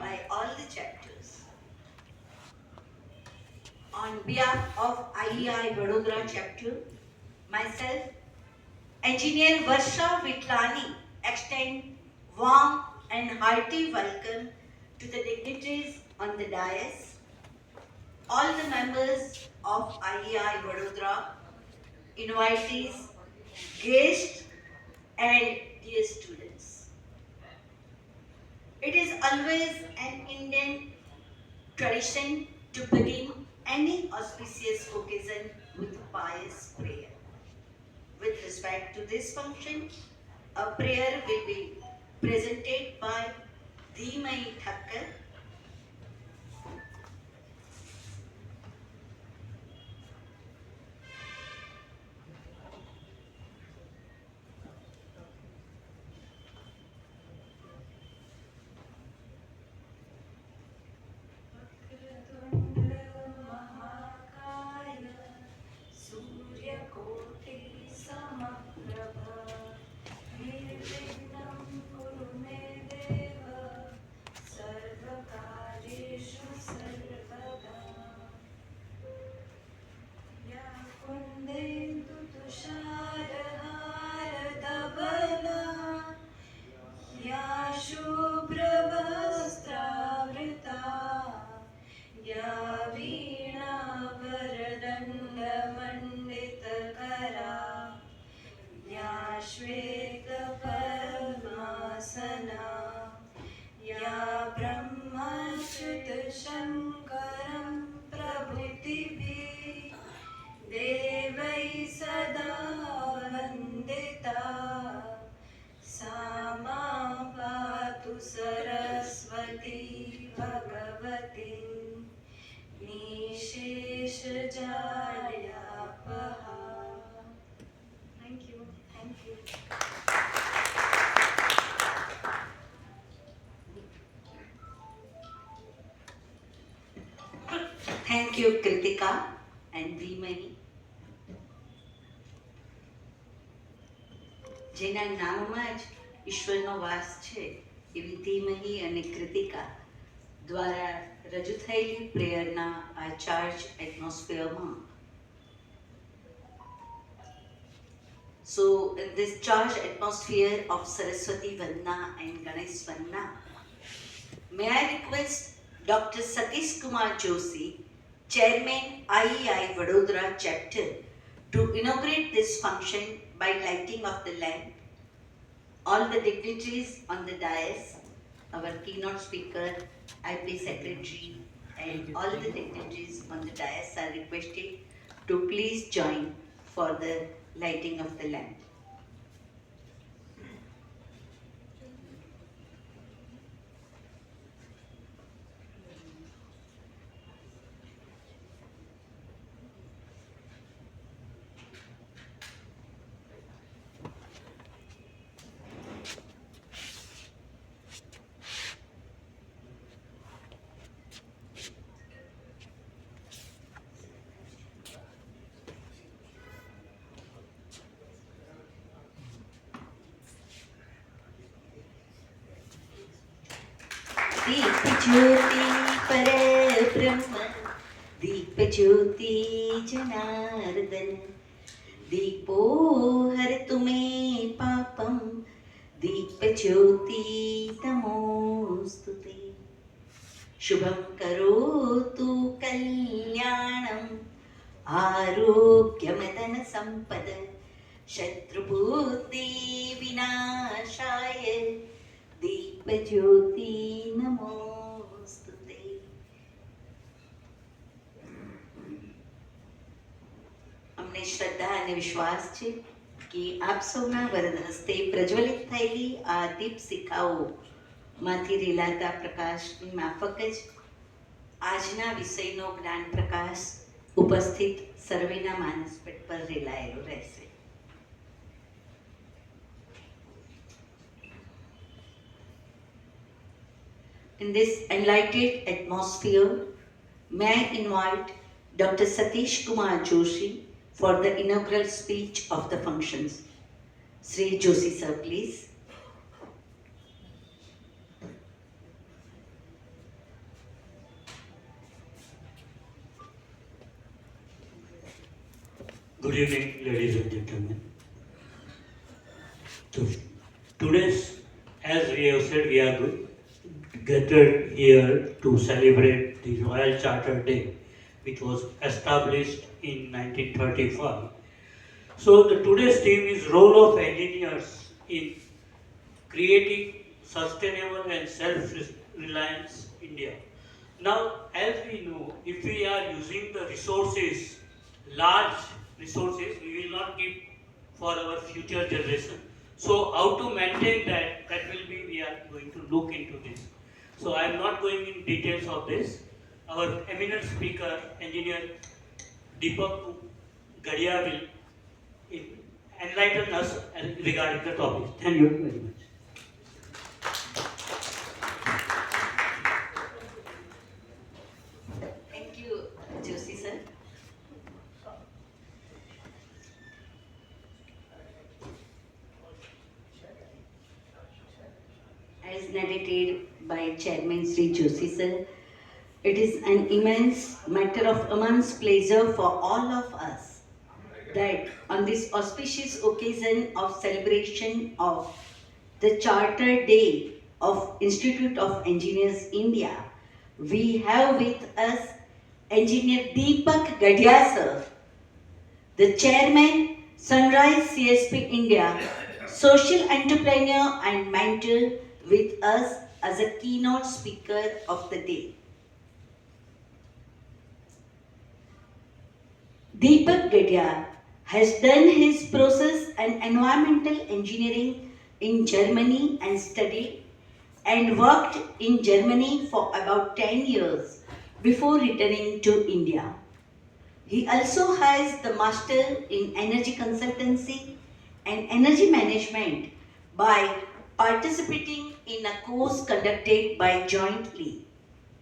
by all the chapters. On behalf of IEI Vadodara chapter, myself, Engineer Varsha Vitlani, extend warm and hearty welcome to the dignitaries on the dais, all the members of IEI Vadodara, invitees, guests, and dear students. It is always an Indian tradition to begin any auspicious occasion with pious prayer. With respect to this function, a prayer will be presented by Dhimai Thakkar. Thank you. Thank you. Thank you, Kritika and Dhimani. જેના નામમાં જ ઈશ્વરનો વાસ છે એવી ધીમહી અને કૃતિકા દ્વારા રજૂ થયેલી પ્રેયરના આ charge એટમોસ્ફિયરમાં. So in this charged atmosphere of Saraswati Vandana and Ganesh Vandana, may I request Dr. Satish Kumar Joshi, Chairman IEI Vadodara Chapter, to inaugurate this function by lighting of the lamp. All the dignitaries on the dais, our keynote speaker, IP Secretary, and all the dignitaries on the dais are requested to please join for the lighting of the lamp. दीप ज्योति परब्रह्म दीप ज्योति जनार्दन दीपो हरतु मे पापम दीप ज्योति नमोस्तुते शुभं करोतु कल्याणं आरोग्यमदन संपद शत्रुबुद्धि विनाशाय दीप ज्योति नमोस्तुते. અમને શ્રદ્ધા અને વિશ્વાસ છે કે આપ સૌના વરદ હસ્તે પ્રજ્વલિત થયેલી આ દીપ શિખાઓમાંથી રેલાતા પ્રકાશની માફક જ આજના વિષયનો જ્ઞાન પ્રકાશ ઉપસ્થિત સર્વેના માનસપટ પર રેલાયેલો રહેશે. In this enlightened atmosphere, may I invite Dr. Satish Kumar Joshi for the inaugural speech of the functions. Sri Joshi sir, please. Good evening, ladies and gentlemen. So, today's, as we have said, we are gathered here to celebrate the Royal Charter Day, which was established in 1935. So, the today's theme is role of engineers in creating sustainable and self-reliance India. Now, as we know, if we are using the resources, large resources, we will not keep for our future generation. So, how to maintain that, that will be, we are going to look into this. So, I am not going in details of this. Our eminent speaker, engineer Deepak Gadia will enlighten us regarding the topic. Thank you very much. Thank you, Joshi sir. As narrated by Chairman Sri Joshi sir, it is an immense matter of immense pleasure for all of us that on this auspicious occasion of celebration of the Charter Day of Institute of Engineers India, we have with us Engineer Deepak Gadia sir, the Chairman, Sunrise CSP India, social entrepreneur and mentor with us as a keynote speaker of the day. Deepak Gadia has done his process and environmental engineering in Germany and studied and worked in Germany for about 10 years before returning to India. He also has the Master in Energy Consultancy and Energy Management by participating in a course conducted by jointly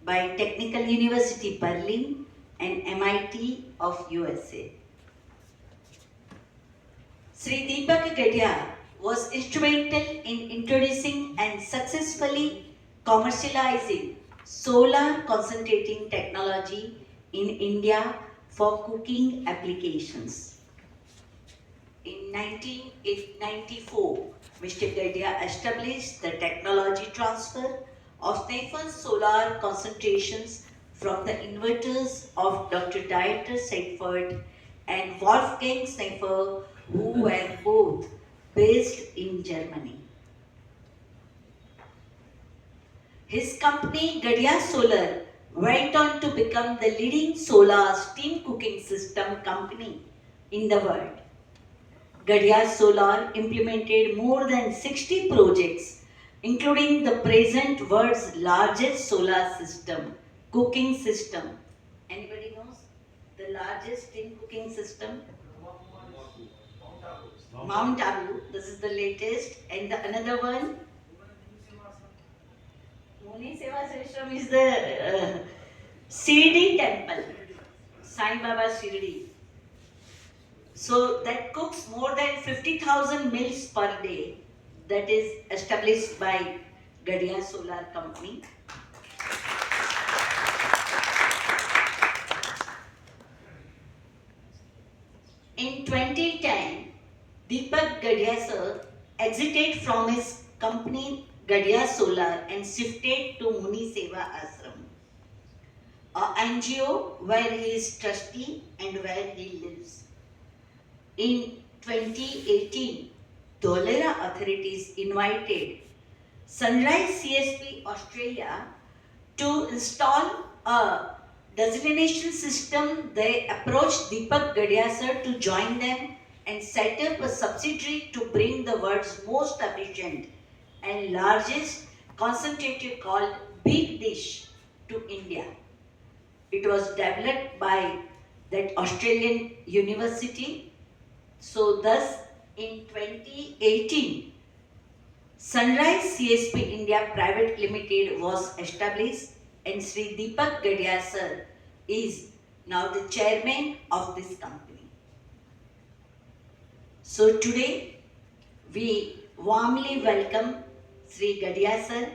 by Technical University Berlin and MIT of USA. Sri Deepak Gadia was instrumental in introducing and successfully commercializing solar concentrating technology in India for cooking applications. In 1994, Mr. Gadia established the technology transfer of Sneffer solar concentrations from the inverters of Dr. Dieter Seifert and Wolfgang Sneffer, who were both based in Germany. His company Gadia Solar went on to become the leading solar steam cooking system company in the world. Gadia Solar implemented more than 60 projects, including the present world's largest solar system, cooking system. Anybody knows the largest steam cooking system? Mount Abu. This is the latest, and the another one. Muni Seva Srishram is the Shirdi temple, Sai Baba Shirdi. So that cooks more than 50,000 meals per day. That is established by Gadia Solar Company. In 2010, Deepak Gadia sir exited from his company Gadia Solar and shifted to Muni Seva Ashram, a NGO where he is trustee and where he lives. In 2018, Dholera authorities invited Sunrise CSP Australia to install a designation system. They approached Deepak Gadia sir to join them and set up a subsidiary to bring the world's most efficient and largest concentrator called Big Dish to India. It was developed by that Australian university. So thus in 2018, Sunrise CSP India Private Limited was established and Sri Deepak Gadia sir is now the chairman of this company. So today we warmly welcome Sri Gadia sir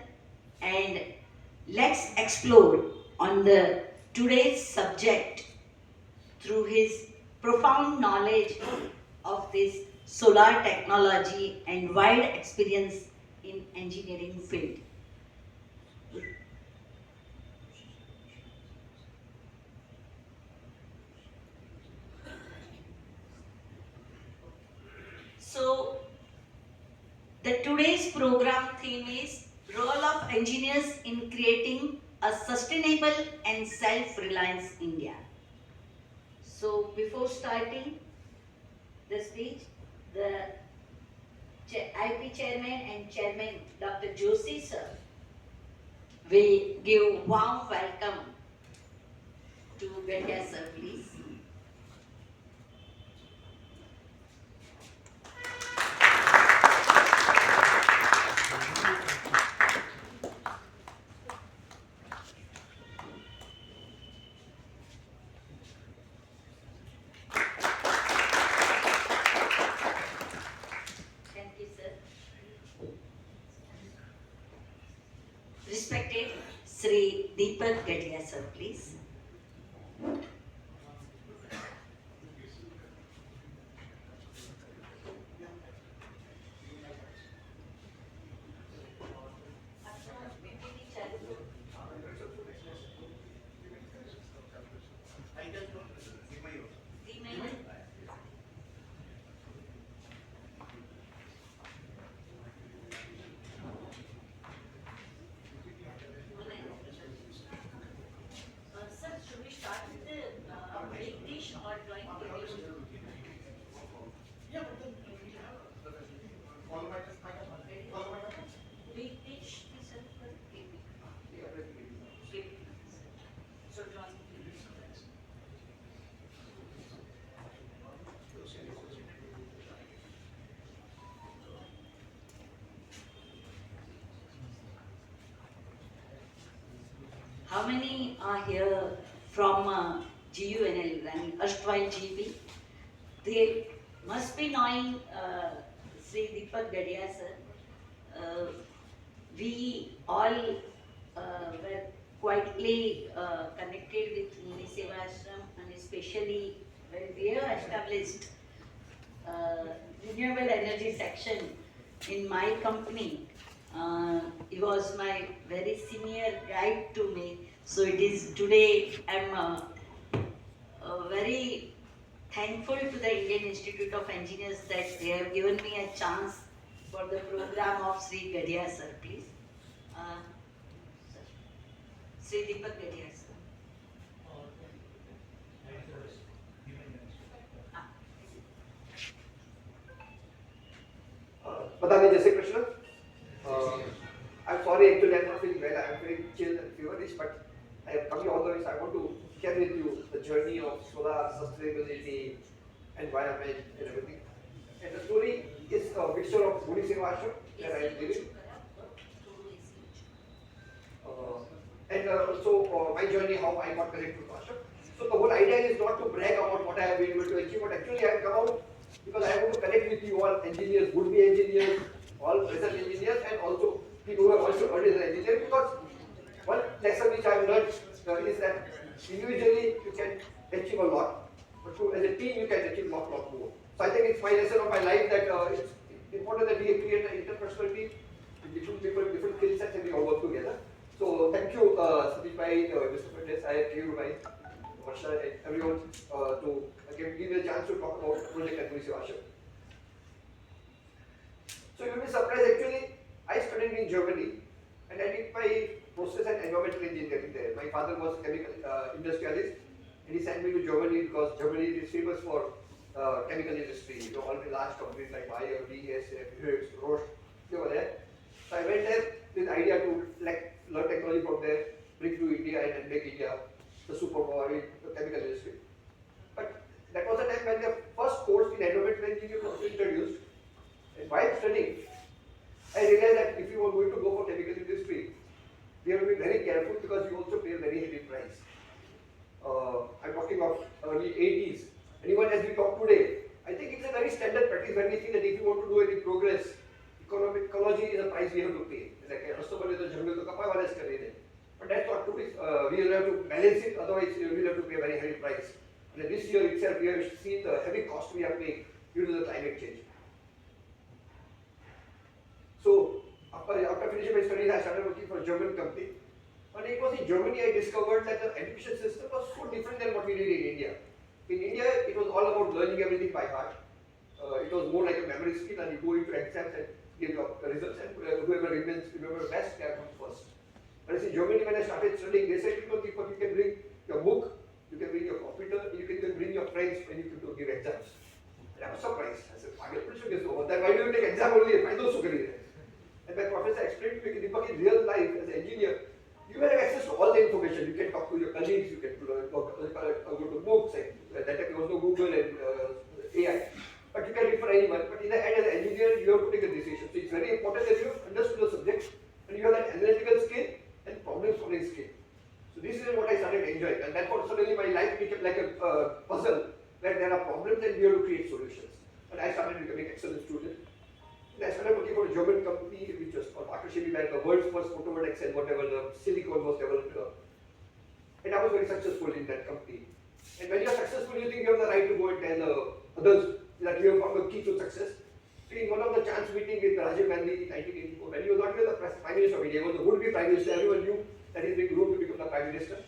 and let's explore on the today's subject through his profound knowledge of this solar technology and wide experience in engineering field. So the today's program theme is role of engineers in creating a sustainable and self-reliance India. So before starting the speech, the IP Chairman and Chairman Dr. Joshi sir will give warm welcome to Gadia sir, please. Thank you, sir. Respected Sri Deepak Gadia sir, please. Sir, should we start with the big dish or drawing dish? Big dish, sir. Big. So drawing. How many are here from GUNL, and erstwhile GB? They must be knowing Sri Deepak Gadia sir. We all were quietly connected with Muni Seva Ashram, and especially when we have established renewable energy section in my company. He was my very senior guide to me. So it is today I'm very thankful to the Indian Institute of Engineers that they have given me a chance for the program of Sri Gadia sir, please. Sir. Sri Deepak Gadia sir. Madame Jai Shri Krishna. I'm sorry, actually I'm not feeling well. I'm feeling chill and feverish, but I am coming all the way. So I want to share with you the journey of solar sustainability, environment, and everything. And the story is a mixture of Muni Seva Ashram that I am living, and also my journey, how I got connected to Ashram. So the whole idea is not to brag about what I have been able to achieve, but actually I have come out because I want to connect with you all engineers, would-be engineers, all present engineers, and also people who have also earned as an engineer. Because one lesson which I have learned is that individually you can achieve a lot, but as a team you can achieve a lot more. So I think it's my lesson of my life that it's important that we create an interpersonal team with different people, different skill sets, and we all work together. So thank you, Sadiq Bhai, Mr. Fitness, I have you, Bhai, Varsha, and everyone to again give me a chance to talk about the project at Muni Seva Ashram. So you will be surprised, actually, I studied in Germany and I did my process and environmental engineering there. My father was a chemical industrialist and he sent me to Germany because Germany is famous for chemical industry. You know, all the large companies like Bayer, BASF, Hughes, Roche, they were there. So I went there with the idea to learn technology from there, bring to India and make India the superpower in the chemical industry. But that was the time when the first course in environmental engineering was introduced. And while studying, I realized that if you are going to go for chemical industry, we have to be very careful because you also pay a very heavy price. I'm talking of early 80s. And even as we talk today, I think it's a very standard practice when we think that if you want to do any progress, ecology is a price we have to pay. Like but that's not true. We will have to balance it, otherwise you will have to pay a very heavy price. And this year itself, we have seen the heavy cost we are paying due to the climate change. So, after finishing my studies, I started working for a German company. And it was in Germany I discovered that the education system was so different than what we did in India. In India, it was all about learning everything by heart. It was more like a memory skill, and you go into exams and give your results, and whoever remember best, they comes first. Whereas in Germany, when I started studying, they said, you can bring your book, you can bring your computer, you can even bring your friends when you can give exams. And I was surprised. I said, why do you take exam only? And my professor explained to me, Deepak, in real life, as an engineer, you have access to all the information. You can talk to your colleagues, you can go to books, and that time there was no Google and AI. But you can read for anyone. But in the end, as an engineer, you have to take a decision. So it's very important that you have understood the subject and you have that analytical skill and problem solving skill. So this is what I started enjoying. And that's what suddenly my life became like a puzzle where there are problems and we have to create solutions. And I started becoming an excellent student. And I started working for a German company which was called Wacker Chemie, the world's first photovoltaic cell, whatever, the silicon was developed. And I was very successful in that company. And when you are successful, you think you have the right to go and tell others that you have found the key to success. So in one of the chance meeting with Rajiv Gandhi in 1984, when he was not even the Prime Minister of India, he was the would-be Prime Minister, everyone knew that he is being groomed to become the Prime Minister.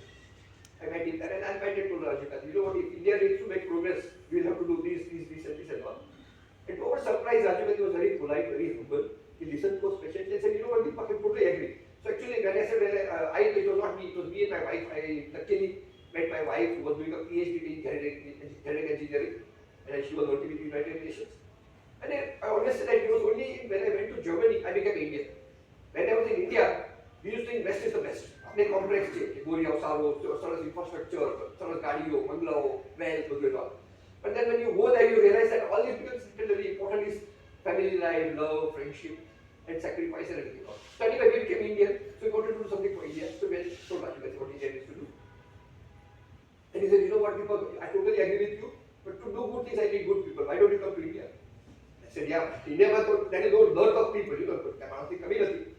I met him there and I invited to Rajiv Gandhi, you know what, if India needs to make progress, we will have to do this and all. And to our surprise, Rajiv Gandhi was very polite, very humble. He listened to us patiently and said, you know what, Deepak, I totally agree. So actually, when I said, it was not me, it was me and my wife. I luckily met my wife who was doing a PhD in genetic engineering, and she was working with the United Nations. And I always said that it was only when I went to Germany, I became Indian. When I was in India, we used to think West is the best. अपने complex थे, बोरी अवसारो, सरस infrastructure, सरस गाड़ियों, बंगलाओ, wealth, वगैरह all. But then when you go there, you realize that all these becomes very important is family life, love, friendship, and sacrifice and everything else. So anyway, we became Indian, so we wanted to do something for India. So we told Rajiv what India needs to do. And he said, you know what, people, I totally agree with you, but to do good things, I need good people. Why don't you come to India? I said, yeah, India, that is no dearth of people, you know, but Maharashtra community.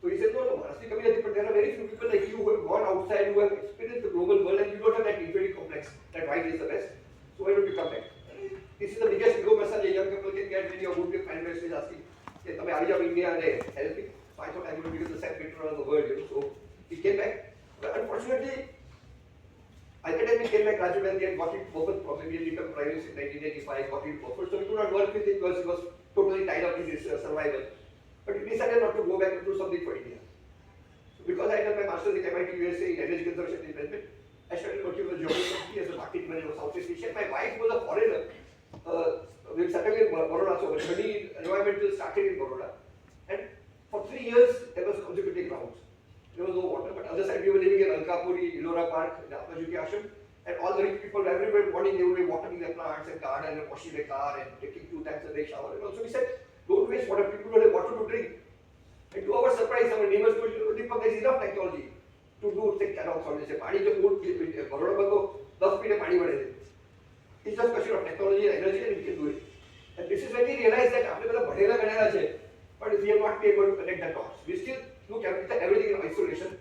So he said, no, Maharashtra community, but there are very few people like you who have gone outside, who have experienced the global world, and you don't have that infinity complex that white is the best. So why don't you come back? This is the biggest ego message a young couple can get when you are going to Prime Minister is asking, hey, come here, India and help me. So I thought I would become the second around the world, you know. So he came back. But unfortunately, by the time he came back, Rajiv Gandhi had got it offered from him. He had become Prime Minister in 1985, got it offered. So we could not work with him because he was totally tied up in his survival. But we decided not to go back and do something for India. So because I done my master's in MIT USA in energy conservation and development, I started working with a German company as a marketing manager of Southeast Asia. My wife was a foreigner. We settled in Baroda, so many environmental started in Baroda. And for 3 years, there was consecutive rounds. There was no water, but other side we were living in Alkapuri, Ellora Park, the Appajuki Ashram, and all the rich people, every morning they would be watering their plants and garden and washing their car and taking 2 times a day shower. And also we said, don't waste water, people don't have water to drink. And to our surprise, our neighbors told, you know, Deepak, there is enough technology to do things around solid. Say, पानी जो मूल Baroda में तो 10 feet पानी बढ़े थे. It's just a question of technology and energy, and we can do it. And this is when we realize that आपने मतलब बढ़ेला बनाना चाहिए, but we have not been able to connect the dots. We still look at everything in isolation.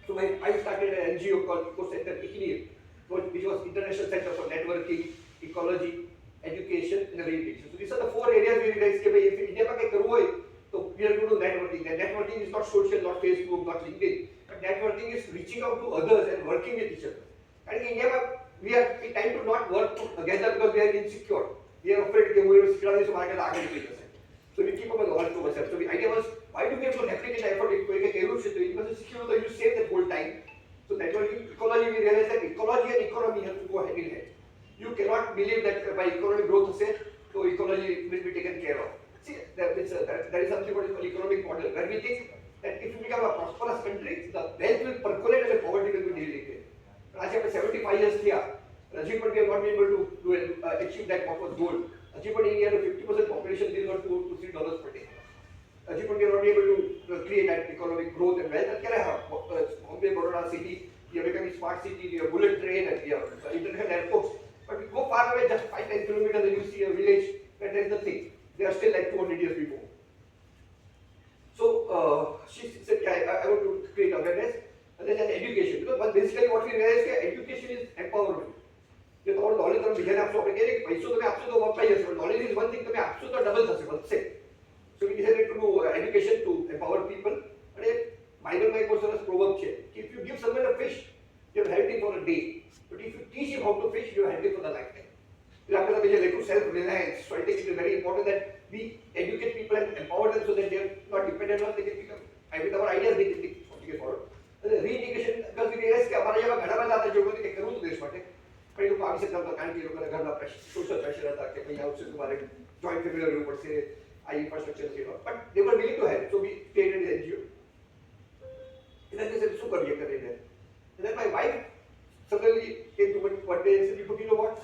So I started an NGO called Eco Center ICNIR, which was International Center for Networking, Ecology, Education, and Rehabilitation. So these are the 4 areas we realized that if India में क्या करूँ है, so we are going to do networking. And networking is not social, not Facebook, not LinkedIn, but networking is reaching out to others and working with each other. And in India, we tend to not work together because we are insecure. We are afraid that we will sit on this market and so we keep up with all to ourselves. So the idea was, why do we have to replicate the effort? Because secure, you save that whole time. So networking, ecology, we realize that ecology and economy have to go hand in hand. You cannot believe that by economic growth, so ecology will be taken care of. See, there is something what is called economic model, where we think that if you become a prosperous country, the wealth will percolate and the poverty will be deleted. After 75 years here, achievement we have not been able to achieve that what was goal. Achievement in India, 50% population is not $2 to $3 per day. Achievement we are not able to create that economic growth and wealth. And Bombay, Baroda city, we are becoming smart city, we have bullet train and we have international airports. But we go far away, just 5-10 kilometers, and you see a village where there is nothing. They are still like 200 years before. So she said, yeah, I want to create awareness. And then education, because basically what we realized is education is empowerment. જો તમારું knowledge તમે બીજાને આપશો, આપણે કહીએ કે પૈસો તમે આપશો તો વપરાઈ જશે, પણ નોલેજ ઇઝ વન થિંગ, તમે આપશો તો ડબલ થશે, વધશે. So we decided to do education to empower people. અને બાઇબલમાં એક બહુ સરસ પ્રોવર્બ છે કે if you give someone a fish, you have help him for a day, but if you teach him how to fish, you have help him for the lifetime. એટલે આપણે તમે જે લખ્યું self reliance, so I think it is very important that we educate people and empower them so that they are not dependent on, they can become with our ideas they can take forward. અને reeducation because we realize કે અમારા જેવા ઘણા બધા હતા જે લોકો કંઈક કરવું હતું દેશ માટે, પણ એ લોકો આવી શકતા હતા કારણ કે એ લોકોના ઘરના સોશિયલ પ્રેશર હતા કે ભાઈ આવશે તમારે જોઈન્ટ ફેમિલી રહેવું પડશે, આ ઇન્ફ્રાસ્ટ્રક્ચર છે, but they were willing to help. So we created an NGO. એના વિશે શું કરીએ કરીને. And then my wife suddenly came to me one day and said, you know what,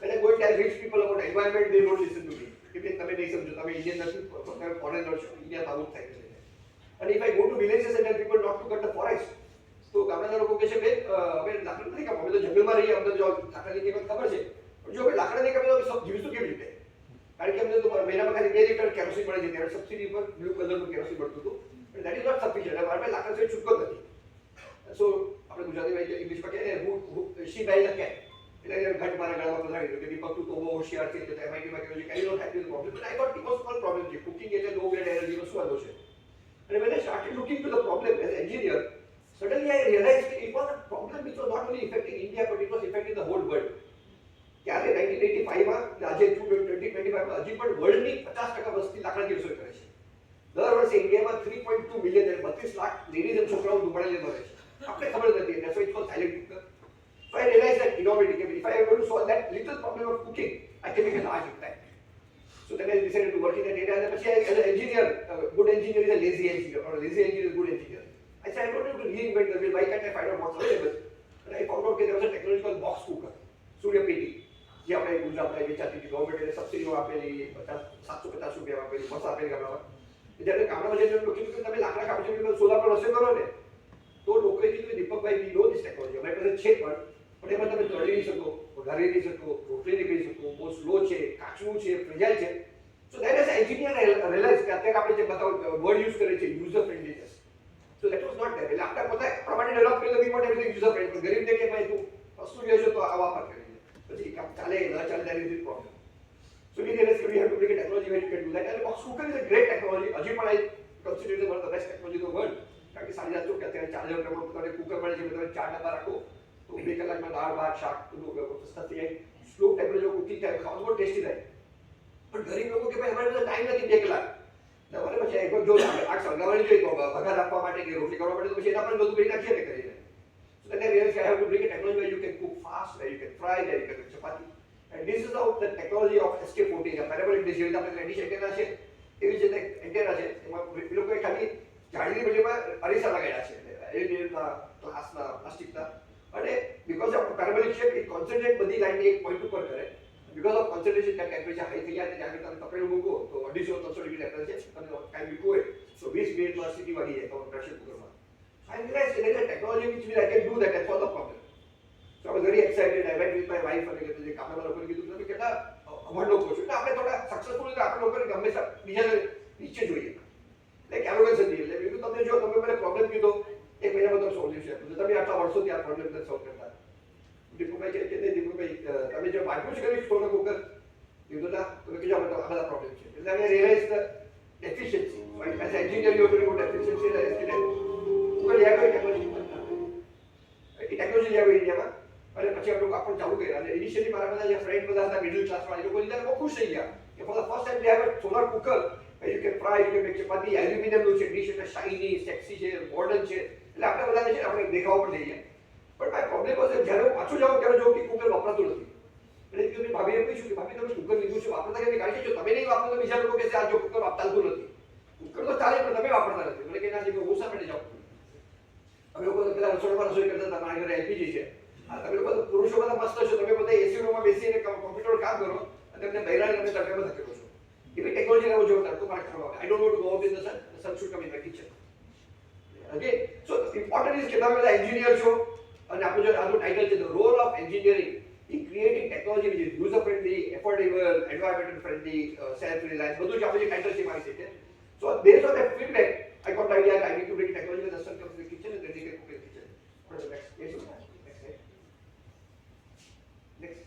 when I go and tell rich people about environment, they don't listen to me. કે તમે નહીં સમજો, તમે ઇન્ડિયન નથી, તમે ફોરેનર છો, India આવું થાય છે. And if I go to villages and tell people not to cut the forest, તો ગામડાના લોકો કહે છે કે અમે લાકડા નથી કાપવા, અમે તો જંગલમાં રહીએ, અમને જો લાકડાની કિંમત ખબર છે, પણ જો અમે લાકડા નહીં કાપીએ તો જીવીશું કેવી રીતે? કારણ કે અમને તો મહિનામાં ખાલી 2 લીટર કેરોસીન મળે છે, ત્યારે સબસિડી પર બ્લુ કલરનું કેરોસીન મળતું હતું, પણ દેટ ઇઝ નોટ સફિશિયન્ટ. અમારે પાસે લાકડા સિવાય છૂટકો જ નથી. સો આપણે ગુજરાતીમાં ઇંગ્લિશમાં કહે શી બાય ધ કેટ, એટલે ઘટ મારા ગળામાં પધરાવી દીધું કે દીપક તું તો બહુ હોશિયાર છે, એટલે એમઆઈટીમાં કહ્યું છે કે I don't have this problem, but I got it was small problem છે. કુકિંગ એટલે લો ગ્રેડ એનર્જીનો શું વાંધો છે? And when I started looking to the problem as an engineer, suddenly I realized it was a problem which was not only affecting India, but it was affecting the whole world. ત્યારે 1985માં આજે 2025માં હજી પણ વર્લ્ડની 50% વસ્તી લાકડાની રસોઈ કરે છે. દર વર્ષે ઇન્ડિયામાં 3.2 મિલિયન 32 લાખ લેડીઝ અને છોકરાઓ ધુમાડાને મરે છે. આપણે ખબર નથી, and so it was silent cooker. So I realized that innovatively, if I am going to solve that little problem of cooking, I can make a large impact. So then I decided to work in that area. And then as an engineer, good engineer is a lazy engineer, or a lazy engineer is a good engineer. I said, I don't need to reinvent the wheel. Why can't I find out what's available? And I found out that there was a technology called box cooker, Surya PT. જે આપણે ગુજરાતમાં વેચાતી હતી, ગવર્મેન્ટે સબસિડીઓ આપેલી, 750 રૂપિયા આપેલી, બસ આપેલી ગામડામાં. જ્યારે ગામડામાં જઈને કીધું કે તમે લાકડા કાપો છો, સોલાર પર રસોઈ કરો ને, તો લોકોએ કીધું દીપકભાઈ વી નો ધીસ ટેકનોલોજી, અમારી પાસે છે પણ એમાં તમે તળી નહીં શકો, વઘારી નહીં શકો, રોટલી નહીં કરી શકો, બહુ સ્લો છે, કાચું છે, ફ્રેજાઇલ છે. So that as engineer realize કે અત્યારે આપણે જે બતાવો વર્ડ યુઝ કરે છે user friendliness, so that was not there. એટલે આપણે પોતે પ્રમાણે ડેવલપ કરી we want everything user friendly, પણ ગરીબ દેખે ભાઈ તું વસ્તુ લે છો તો આ વાપર કરી લે, પછી કામ ચાલે ન ચાલે that is the problem. So we realise કે we have to bring a technology where you can do that. અને box cooker is a great technology. હજી પણ I consider it one of the best technology in the world. કારણ કે 750 કે અત્યારે 4000 રૂપિયામાં તમને કુકર મળે છે, તમે 4 ડબ્બા રાખો તો 2 કલાકમાં દાળ ભાત શાક બધું સસ્તા થઈ જાય. સ્લો ટેમ્પરેચર કુકિંગ થાય, ખાવાનું બહુ ટેસ્ટી થાય. પણ ગરીબ લોકો કે ભાઈ અમારે પાસે ટાઈમ નથી 2 કલાક, તમારે પછી એક જો આગ સળગાવવાની જોઈએ તો વઘાર આપવા માટે કે રોટલી કરવા માટે તો પછી એના પણ બધું કરી નાખીએ ને કરીને. So then I realized I have to bring a technology where you can cook fast, where you can fry, where you can make chapati. And this is how the technology of SK14, a parabolic dish, જેવી આપણે reddish antenna છે એવી જ રીતે antenna છે, એમાં એ લોકોએ ખાલી જાળીની બદલીમાં અરીસા લગાડ્યા છે, એલ્યુમિનિયમના, ગ્લાસના, પ્લાસ્ટિકના. અને because of parabolic shape it concentrate બધી લાઈનને એક પોઈન્ટ ઉપર કરે. બીકોઝ ઓફ કોન્સન્ટ્રેશન ત્યાં ટેમ્પરેચર હાઈ થઈ જાય, ત્યાં તમે તપેલું મૂકો તો 250-300 ડિગ્રી ટેમ્પરેચર છે, તમે કાંઈ મૂકો હોય તો 20 મિનિટમાં સ્થિતિ વાગી જાય તમારા પ્રેશર કુકરમાં. I realized there is a technology which means I can do that and solve the problem. So I was very excited. I went with my wife અને જે કામના લોકોને કીધું તમે કેટલા અભણ લોકો છો, એટલે આપણે થોડા સક્સેસફુલ એટલે આપણે લોકોને હંમેશા બીજાને નીચે જોઈએ, લાઈક એરોગન્સ હતી. એટલે બીજું તમને જો તમે મને પ્રોબ્લેમ કીધો 1 મહિનામાં તમે સોલ્યુશન આપ્યું, તમે આટલા વર્ષોથી આ પ્રોબ્લેમ નથી સોલ્વ કરતા. દીપુભાઈ કહે કે નહીં દીપુભાઈ તમે જે વાંચ્યું છે કે સોલર કુકર કીધું ના, તમે કીધું આપણે તો આ બધા પ્રોબ્લેમ છે. એટલે અમે realize the efficiency. As engineer you have to good efficiency as student. Cooker લ્યા કોઈ ટેકનોલોજી એ ટેકનોલોજી લ્યા ઇન્ડિયામાં. અને પછી આપણે આપણને ચાલુ કર્યા. અને ઇનિશિયલી મારા બધા જે ફ્રેન્ડ બધા હતા મિડલ ક્લાસવાળા, એ લોકો લીધા બહુ ખુશ થઈ ગયા કે for the first time they have a solar cooker you can fry, you can make chapati, એલ્યુમિનિયમનું છે, ડીશ એટલે શાઇની, સેક્સી છે, મોડર્ન છે. એટલે આપણે બધાને છે આપણે દેખાવા પણ જઈએ. પણ માય પ્રોબ્લેમ વોઝ જ્યારે હું પાછું જાઉં ત્યારે જોઉં કે કુકર વપરાતું નથી. એટલે કે ભાભીને પૂછ્યું કે ભાભી તમે કુકર લીધું છે વાપરતા કેમ? કારણ કે જો તમે નહીં વાપરો તો બીજા લોકો કહેશે આ જો કુકર ચાલતું નથી. કુકર તો ચાલે પણ તમે વાપરતા નથી. મને કે ના જે હું શા માટે જાઉં? અમે લોકો તો પેલા રસોડામાં રસોઈ કરતા હતા, મારા ઘરે એલપીજી છે. હા તમે લોકો પુરુષો બધા મસ્ત છો, તમે બધા એસી રૂમમાં બેસીને કોમ્પ્યુટર કામ કરો અને તમને બૈરાને તમે તડકામાં ધકેલો છો. એવી ટેકનોલોજી લાવો જો તડકો મારે કરવા. I don't want to go out in the sun, the sun should come in my kitchen. Okay, so important is કે તમે બધા એન્જિનિયર છો અને આપણું જે આજનું ટાઇટલ છે the role of engineering in creating technology which is user friendly, affordable, environmental friendly, self reliance, બધું જ આપણે જે ટાઇટલ છે મારી છે. So based on that feedback I got the idea that I need to bring technology when the son comes to the kitchen and then they can cook in the kitchen. What is the next? Yes, next.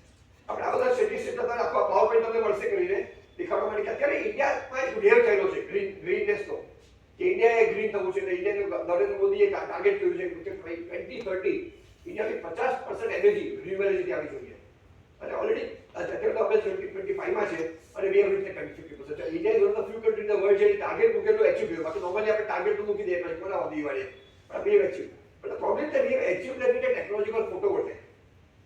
Target કર્યું છે કે ભાઈ 2030 ઇન્ડિયાની 50% energy renewable energy આવી જોઈએ. અને already અત્યારે તો આપણે 2025 માં છે અને we have reach 50%. India is one of the few country in the world જે ટાર્ગેટ મૂકેલું એચીવ કર્યું. બાકી નોર્મલી આપણે ટાર્ગેટ તો મૂકી દઈએ પછી કોના દિવાળીએ, પણ we have achieve. But the problem that we have achieved that with a technology called photovoltaic.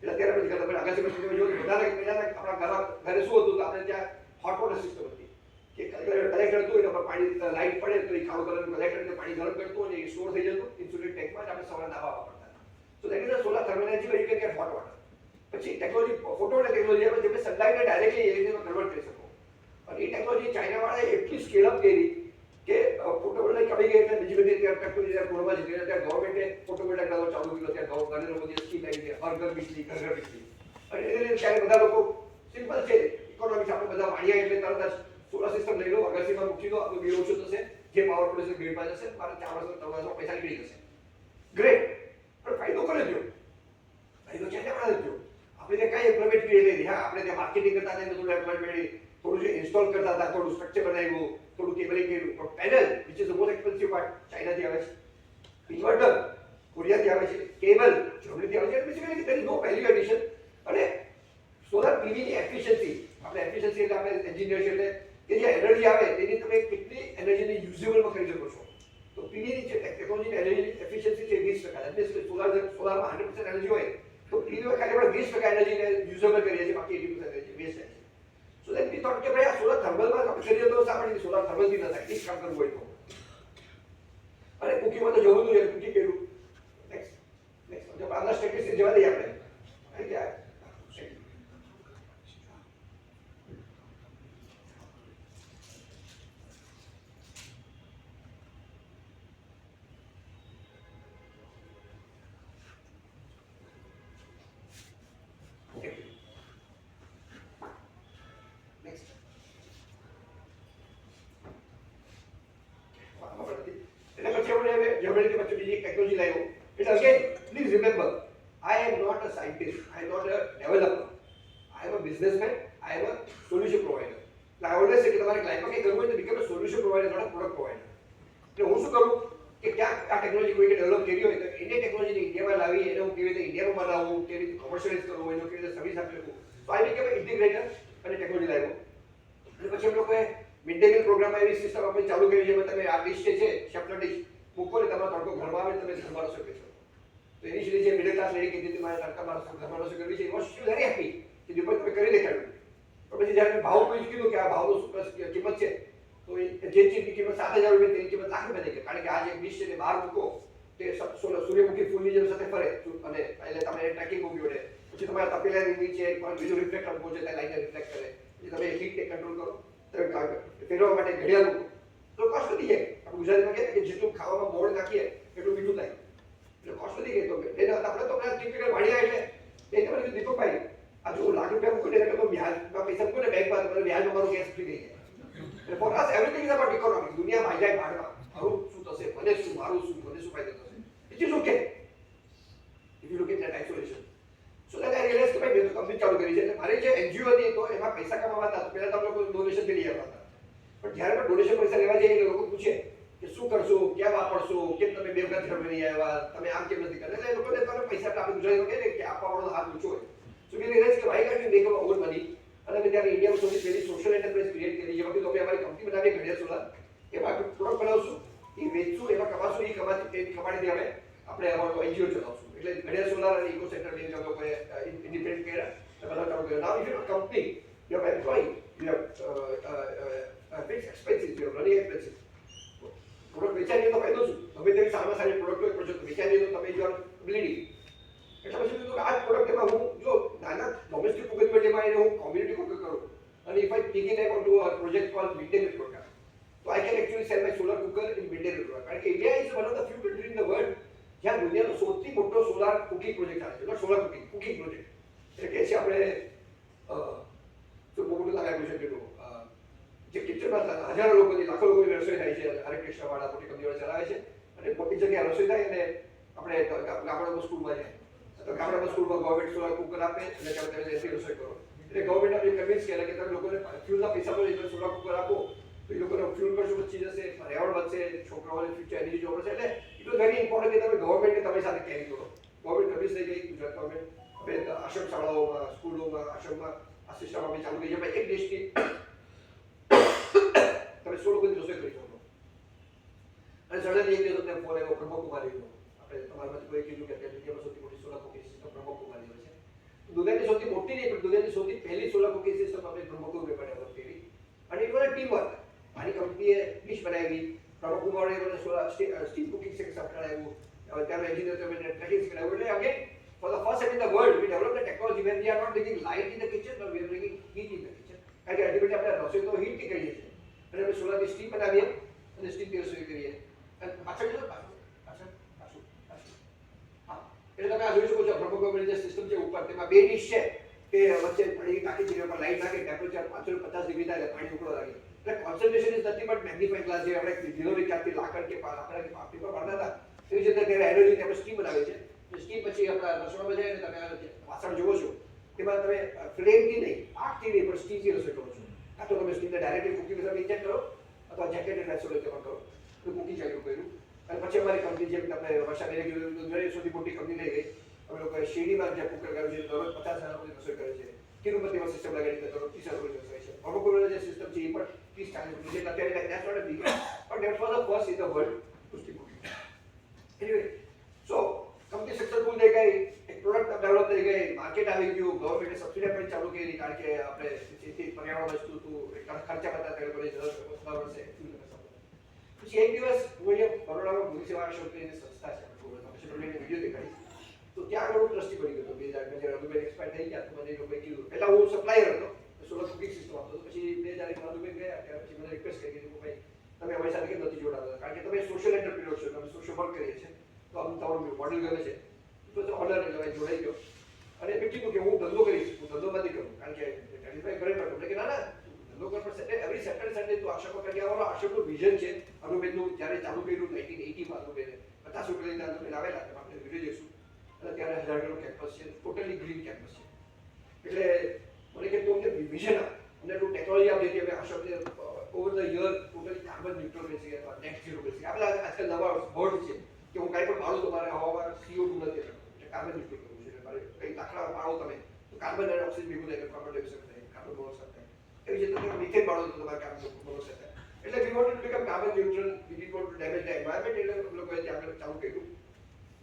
એટલે અત્યારે આપણે તમે આગાસી જો આપણા ઘરે શું હતું તો આપણે ત્યાં હોટ વોટર સિસ્ટમ હતી કે કલેક્ટર હતું એના પર પાણી લાઈટ પડે તો એ કાળો કલરનું કલેક્ટર પાણી ગરમ કરતું અને એ સ્ટોર થઈ જતું ઇન્સ્યુલેટેડ ટેન્કમાં આપણે સવારે નાહવા વાપરતા. So that is a solar thermal energy where you can get hot water. પછી ટેકનોલોજી ફોટોવોલ્ટેઇક ટેકનોલોજી આપણે જેને સનલાઇટને ડાયરેક્ટલી એનર્જીમાં કન્વર્ટ કરી શકો. અને એ ટેકનોલોજી ચાઇનાવાળાએ એટલી સ્કેલ અપ કરી કે ફોટોવોલ્ટેઇક આવી ગઈ એટલે બીજી બધી ટેકનોલોજી પૂર્વમાં જતી રહી. ત્યારે ગવર્મેન્ટે ફોટોવોલ્ટેઇક ચાલુ કર્યો. ત્યારે નરેન્દ્ર મોદીએ સ્કીમ આવી છે હર ઘર બિજલી ઘર ઘર બિજલી. અને એને ત્યારે બધા લોકો સિમ્પલ છે ઇકોનોમિક્સ આપણે બધા વાણિયા એટલે તરત જ સોલાર સિસ્ટમ લઈ લો, અગાસીમાં મૂકી દો, આપણું બિલ ઓછું થશે, જે પાવર પ્રોડ્યુસર ગ્રીડમાં જશે, મારા 4 વર્ષ 3 વર્ષમાં પૈસા નીકળી જશે. ગ્રેટ. પણ ફાયદો કરે થયો? ફાયદો ક્યાં આપણે થયો? આપણે ત્યાં કાંઈ ઇમ્પ્લિમેન્ટ કરી નહીં. હા, આપણે ત્યાં માર્કેટિંગ કરતા હતા, થોડું ડેવલપમેન્ટ થોડું જે ઇન્સ્ટોલ કરતા હતા, થોડું સ્ટ્રક્ચર બનાવ્યું, થોડું કેબલિંગ કર્યું. પણ panel which is the most expensive part ચાઇનાથી આવે છે, ઇન્વર્ટર કોરિયાથી આવે છે, કેબલ જર્મનીથી આવે છે. Basically there is no value addition. અને સોલાર પીવીની એફિશિયન્સી, આપણે એફિશિયન્સી એટલે આપણે એન્જિનિયર છે એટલે કે જે એનર્જી આવે તેની તમે કેટલી એનર્જીને યુઝેબલમાં કરી શકો છો. તો પીવીની જે ટેકનોલોજીની એનર્જી એફિશિયન્સી છે 20%. એટલે સોલારમાં 100% એનર્જી હોય તો પીવીમાં ખાલી આપણે 20% એનર્જીને યુઝેબલ કરીએ છીએ, બાકી 80% એનર્જી વેસ્ટ થાય છે. સો દેટ વી થોટ કે ભાઈ આ સોલાર થર્મલમાં આપણે કરીએ તો સામાન્ય સોલાર થર્મલથી ન થાય, એ કામ કરવું હોય તો. અને કુકીમાં તો જવું હતું, કુકી કર્યું. નેક્સ્ટ જો આગળ સ્ટેટિસ્ટિક્સ જવા દઈએ આપણે. આવી ગયા જર્મનીથી પછી બીજી ટેકનોલોજી લાવ્યો. એટલે again please remember, I am not a scientist, I am not a developer, I am a businessman, I am a solution provider. એટલે આઈ ઓલવેઝ સે કે તમારે ક્લાયન્ટમાં કંઈ કરવું હોય તો become a solution provider, not a product provider. એટલે હું શું કરું કે ક્યાંક આ ટેકનોલોજી કોઈએ ડેવલપ કરી હોય તો એને ટેકનોલોજીને ઇન્ડિયામાં લાવી, એને હું કેવી રીતે ઇન્ડિયામાં બનાવવું, કેવી રીતે કોમર્શિયલાઇઝ કરવું, એનો કેવી રીતે સર્વિસ આપી શકું. તો આઈ બીકમ અ ઇન્ટિગ્રેટર અને ટેકનોલોજી લાવ્યો. અને પછી અમે લોકોએ મિડ ડે મીલ પ્રોગ્રામમાં એવી સિસ્ટમ આપણે ચાલુ કરી જેમાં તમે આ ડિશ છે શેફલર ડિશ મૂકો ને તમારો તડકો ઘરમાં આવે તમે ઘરમાં રસોઈ કરી શકો. તો ઇનિશિયલી જે મિડલ ક્લાસ લેડી કીધી હતી મારે તડકામાં ઘરમાં રસોઈ કરવી છે, એ વોઝ વેરી હેપી કે દીપક તમે કરી દેખાડ્યું. પણ પછી જ્યારે ભાવ પૂછ્યું કીધું કે આ ભાવનો શું કિંમત છે તો એ જે ચીજની કિંમત 7,000 રૂપિયા તેની કિંમત લાખ રૂપિયા થઈ ગઈ. કારણ કે આ જે ડિશ છે તે બહાર મૂકો તે સૂર્યમુખી ફૂલની જેમ સાથે ફરે અને એટલે તમે ટ્રેકિંગ મૂક્યું એટલે પછી તમારા તપેલાની નીચે બીજું રિફ્લેક્ટર મૂકો છે ત્યાં લાઈને રિફ્લેક્ટ કરે, પછી તમે હીટને કંટ્રોલ કરો, તમે ફેરવવા માટે ઘડિયાળ મૂકો તો કોસ્ટ વધી જાય. આપણે ગુજરાતીમાં કહીએ કે જેટલું ખાવામાં મોડ નાખીએ એટલું મીઠું થાય, એટલે કોસ્ટ વધી ગઈ. તો એને આપણે તો ટિપિકલ વાણિયા એટલે એ તમે દીપકભાઈ આ જો લાખ રૂપિયા મૂકીને એટલે તો વ્યાજમાં પૈસા મૂકો ને બેંકમાં તો વ્યાજમાં મારું ગેસ ફ્રી થઈ જાય. એટલે for us everything is about economics. દુનિયા ભાઈ ભાગમાં મારું શું થશે, મને શું, મારું શું, મને શું ફાયદો થશે. It is okay if you look at that isolation. So that I realize કે ભાઈ મેં તો કંપની ચાલુ કરી છે એટલે મારી જે એનજીઓ હતી તો એમાં પૈસા કમાવા હતા. પહેલા તો લોકો ડોનેશન કરી આવતા હતા, પણ જ્યારે પણ ડોનેશન પૈસા લેવા જઈએ એટલે લોકો પૂછે કે શું કરશો, ક્યાં વાપરશો, કેમ તમે બે વખત ઘર નહીં આવ્યા, તમે આમ કેમ નથી કરતા. એટલે એ લોકોને તમે પૈસા આપણે ગુજરાતીમાં કહીએ કે આપવા વાળો હાથ ઊંચો હોય. સો વી રિયલાઇઝ કે ભાઈ કાંઈ મેક ઓવર મની. અને અમે ત્યારે ઇન્ડિયામાં સૌથી પહેલી સોશિયલ એન્ટરપ્રાઇઝ ક્રિએટ કરી, જેમાં અમે અમારી કંપની બનાવીએ ઘડિયાળ સોલાર, એમાં પ્રોડક્ટ બનાવશું, એ વેચશું, એમાં કમાશું, એ કમાણીથી અમે આપણે અમારું એનજીઓ ચલાવશું. એટલે ઘડિયાળ સોલાર અને ઇકો સેન્ટર બેંક અમે લોકોએ ઇન્ડિપેન્ડન્ટ કર્યા અને બધા ચાલુ કર્યા. Now if you company you have employ you have fix expenses, you have running expenses. Product વેચાઈ તો ફાયદો શું, તમે તેની સારામાં સારી પ્રોડક્ટ હોય પ્રોજેક્ટ વેચાઈ તો તમે યુ આર બ્લીડિંગ. એટલે પછી કીધું કે આ પ્રોડક્ટ એમાં હું જો નાના ડોમેસ્ટિક કુકર માટે એને હું કોમ્યુનિટી કુકર કરું અને if I take it up to a project called midday meal programme, તો I can actually sell my solar cooker in midday meal programme. કારણ કે India is one of the few country in the world જ્યાં દુનિયાનો સૌથી મોટો solar cooking project ચાલે છે. Solar cooking project એટલે કે છે આપણે તો બહુ મોટું લાગ્યું છે પેલું જે કિચનમાં હજારો લોકોની લાખો લોકોની રસોઈ થાય છે. હરે કૃષ્ણવાળા મોટી કંપનીવાળા ચલાવે છે અને મોટી જગ્યાએ રસોઈ થાય અને આપણે ગામડામાં સ્કૂલમાં જાય તો ગામડામાં સ્કૂલમાં ગવર્મેન્ટ સોલાર કુકર આપે એટલે તમે એથી રસોઈ કરો. એટલે ગવર્મેન્ટ આપણે કન્વિન્સ કરે કે તમે લોકોને ફ્યુલના પૈસા મળે એટલે સોલાર કુકર આપો તો એ લોકોનો ફ્યુલ ખર્ચો બચી જશે, પર્યાવરણ બચશે, છોકરાઓને ફ્યુચર એની જોબ હશે. એટલે ઇટ વોઝ વેરી ઇમ્પોર્ટન્ટ કે તમે ગવર્મેન્ટને તમારી સાથે કેરી કરો. ગવર્મેન્ટ સર્વિસ થઈ ગઈ ગુજરાત ગવર્મેન્ટ. હવે આશ્રમ શાળાઓમાં, સ્કૂલોમાં, આશ્રમમાં આ સિસ્ટમ આપણી ચાલુ થઈ છે. એક દેશની તમે 16 લોકોની રસોઈ કરી શકો. અને સડનલી એક દિવસ તમને ફોન આવ્યો બ્રહ્મકુમારીનો. આપણે તમારામાંથી કોઈ કીધું કે અત્યારે દુનિયામાં સૌથી મોટી સોલાર કુકિંગ સિસ્ટમ બ્રહ્મકુમારીનો છે. દુનિયાની સૌથી મોટી નહીં પણ દુનિયાની સૌથી પહેલી સોલાર કુકિંગ સિસ્ટમ આપણે બ્રહ્મકુમારીમાં ડેવલપ કરી. અને એ બધા ટીમ વર્ક. મારી કંપનીએ ડિશ બનાવી, બ્રહ્મકુમારીએ મને સોલાર સ્ટીમ કુકિંગ સિસ્ટમ કરાવ્યું. ત્યારનો એન્જિનિયર તમે ટ્રેકિંગ કરાવ્યું. એટલે again for the first time in the world we developed a technology where we are not bringing light in the kitchen but we are bringing heat in the kitchen. કારણ કે ultimately આપણે રસોઈ તો હીટથી કરીએ છીએ. અને આપણે સોલારની સ્ટીમ બનાવીએ અને સ્ટીમથી રસોઈ કરીએ. અને પાછળ જો પાછું હા, એટલે તમે આ જોઈ શકો છો બ્રહ્મકુમારીની જે સિસ્ટમ છે ઉપર, તેમાં બે ડીશ છે કે વચ્ચે પાણી નાખી છે, એમાં લાઈટ નાખી, ટેમ્પરેચર 550 ડિગ્રી થાય એટલે પાણી ઉકળવા લાગે. એટલે concentration is nothing but magnifying glass. જે આપણે ધીરોની ચાકથી લાકડ કે પાપડી પર પાડતા હતા એવી રીતે ત્યારે એનર્જી આપણે સ્ટીમ બનાવે છે. સ્ટીમ પછી આપણા રસોડામાં જાય અને તમે વાસણ જોવો છો તેમાં તમે ફ્લેમથી નહીં, આગથી નહીં પણ સ્ટીમથી રસોઈ કરો છો. કાં તો તમે સ્ટીમને ડાયરેક્ટલી કુકિંગ તમે ઇન્જેક્ટ કરો અથવા જેકેટેડ રસોઈ તેમાં કરો તો કુકિંગ ચાલુ કર્યું. અને પછી અમારી કંપની જેમ તમને વર્ષાબેને કીધું દુનિયાની સૌથી મોટી કંપની લઈ ગઈ. અમે લોકોએ શેરડીમાં જે કુકર કર્યું છે દરરોજ 50,000 લોકોની રસોઈ કરે છે. તિરુપતિમાં સિસ્ટમ લગાડી દરરોજ 30,000 લોકોની રસોઈ છે. બ્રહ્મકુમારીનો જે સિસ્ટમ છે એ પણ 30-40 છે. અત્યારે that's not a big but that was the first in the world to steam cooking. Anyway, so company successful થઈ ગઈ, એક પ્રોડક્ટ ડેવલપ થઈ ગઈ, માર્કેટ આવી ગયું, ગવર્મેન્ટે સબસિડી પણ ચાલુ કરી કારણ કે આપણે જેથી પર્યાવરણ વસ્તુ હતું ખર્ચા બધા તે લોકોની જરૂર દર વર્ષે પછી એક દિવસ હું અહીંયા બરોડામાં ભૂમિ સેવા આશ્રમ કરીને સંસ્થા છે આપણે વિડીયો દેખાડીશ. તો ત્યાં આગળ હું ટ્રસ્ટી બની ગયો હતો 2000 જ્યારે અનુબેન એક્સપાયર થઈ ગયા તો મને એ લોકોએ કીધું, પહેલા હું સપ્લાયર હતો, સોલર કુકિંગ સિસ્ટમ આપતો હતો. પછી 2001 અનુબેન ગયા ત્યાર પછી મને રિક્વેસ્ટ કરી કે ભાઈ તમે અમારી સાથે કેમ નથી જોડાતા, કારણ કે તમે સોશિયલ એન્ટરપ્રિન્યોર છો, તમે સોશિયલ વર્ક કરીએ છીએ તો આમ તમારું મોડેલ ગમે છે. તો ઓર્ડર એટલે જોડાઈ ગયો અને મેં કીધું કે હું ધંધો કરીશ, હું ધંધો નથી કરું કારણ કે સેટિસ્ફાઈ કરે પણ કે ના ના ધંધો કર પણ એવરી સેટરડે સન્ડે તો આશ્રમમાં કરી આવવાનો. આશ્રમનું વિઝન છે અનુબેનનું જ્યારે ચાલુ કર્યું 1980માં અનુબેને 50 રૂપિયા લઈને અનુબેન આવેલા, આપણે વિડીયો જોઈશું. અને ત્યારે 1000 કિલો કેમ્પસ છે, ટોટલી ગ્રીન કેમ્પસ છે. એટલે મને કે તું અમને વિઝન આપ અને તું ટેકનોલોજી આપ જેથી અમે આશ્રમને over the year totally carbon neutral બેસી ગયા, નેટ ઝીરો બેસી ગયા. આપણે આજકાલ નવા વર્ડ છે કે હું કાંઈ પણ પાડું તો મારે હવામાં CO2 નથી એટલે કાર્બન ન્યુટ્રલ કરવું છે. મારે કંઈ લાકડા પાડો તમે તો કાર્બન અને ઓક્સિજન ભેગું થાય, કાર્બન ડાયોક્સાઇડ થાય, કાર્બન મોનોક્સાઇડ થાય. એવી રીતે તમે મિથેન પાડો તો તમારે કાર્બન મોનોક્સાઇડ થાય. એટલે we want to become carbon neutral, we did want to damage the environment. એટલે લોકોએ ત્યાં આગળ ચાલુ કર્યું.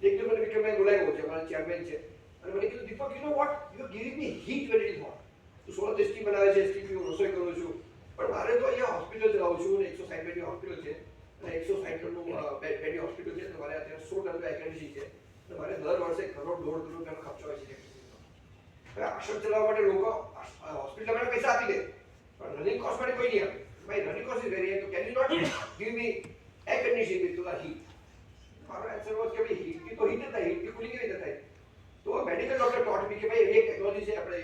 એક દિવસ મને વિક્રમભાઈ બોલાવ્યો છે, અમારા ચેરમેન છે, અને મને કીધું Deepak you know what you are giving me heat when it is hot. તું સોલર સ્ટીમ બનાવે છે, સ્ટીમ હું રસોઈ કરું છું, પણ મારે તો અહીંયા હોસ્પિટલ ચલાવું છું અને 160 બેડની હોસ્પિટલ છે અને 160 ટનનું બેડની હોસ્પિટલ છે. તો મારે અત્યારે 100 ટનનું વેકેન્સી છે અને મારે દર વર્ષે ₹1.5 કરોડ રૂપિયાનો ખર્ચો હોય છે. હવે આશ્રમ ચલાવવા માટે લોકો હોસ્પિટલ માટે પૈસા આપી દે પણ રનિંગ કોસ્ટ માટે કોઈ નહીં આપે. ભાઈ running cost is very high, તો can you not give me air conditioning with the heat? મારો આન્સર વોઝ કે ભાઈ હીટ તો હીટ જ થાય, હીટ કુલિંગ કેવી રીતે થાય? તો મેડિકલ ડોક્ટર ટોટ મી કે ભાઈ એક ટેકનોલોજી છે આપણે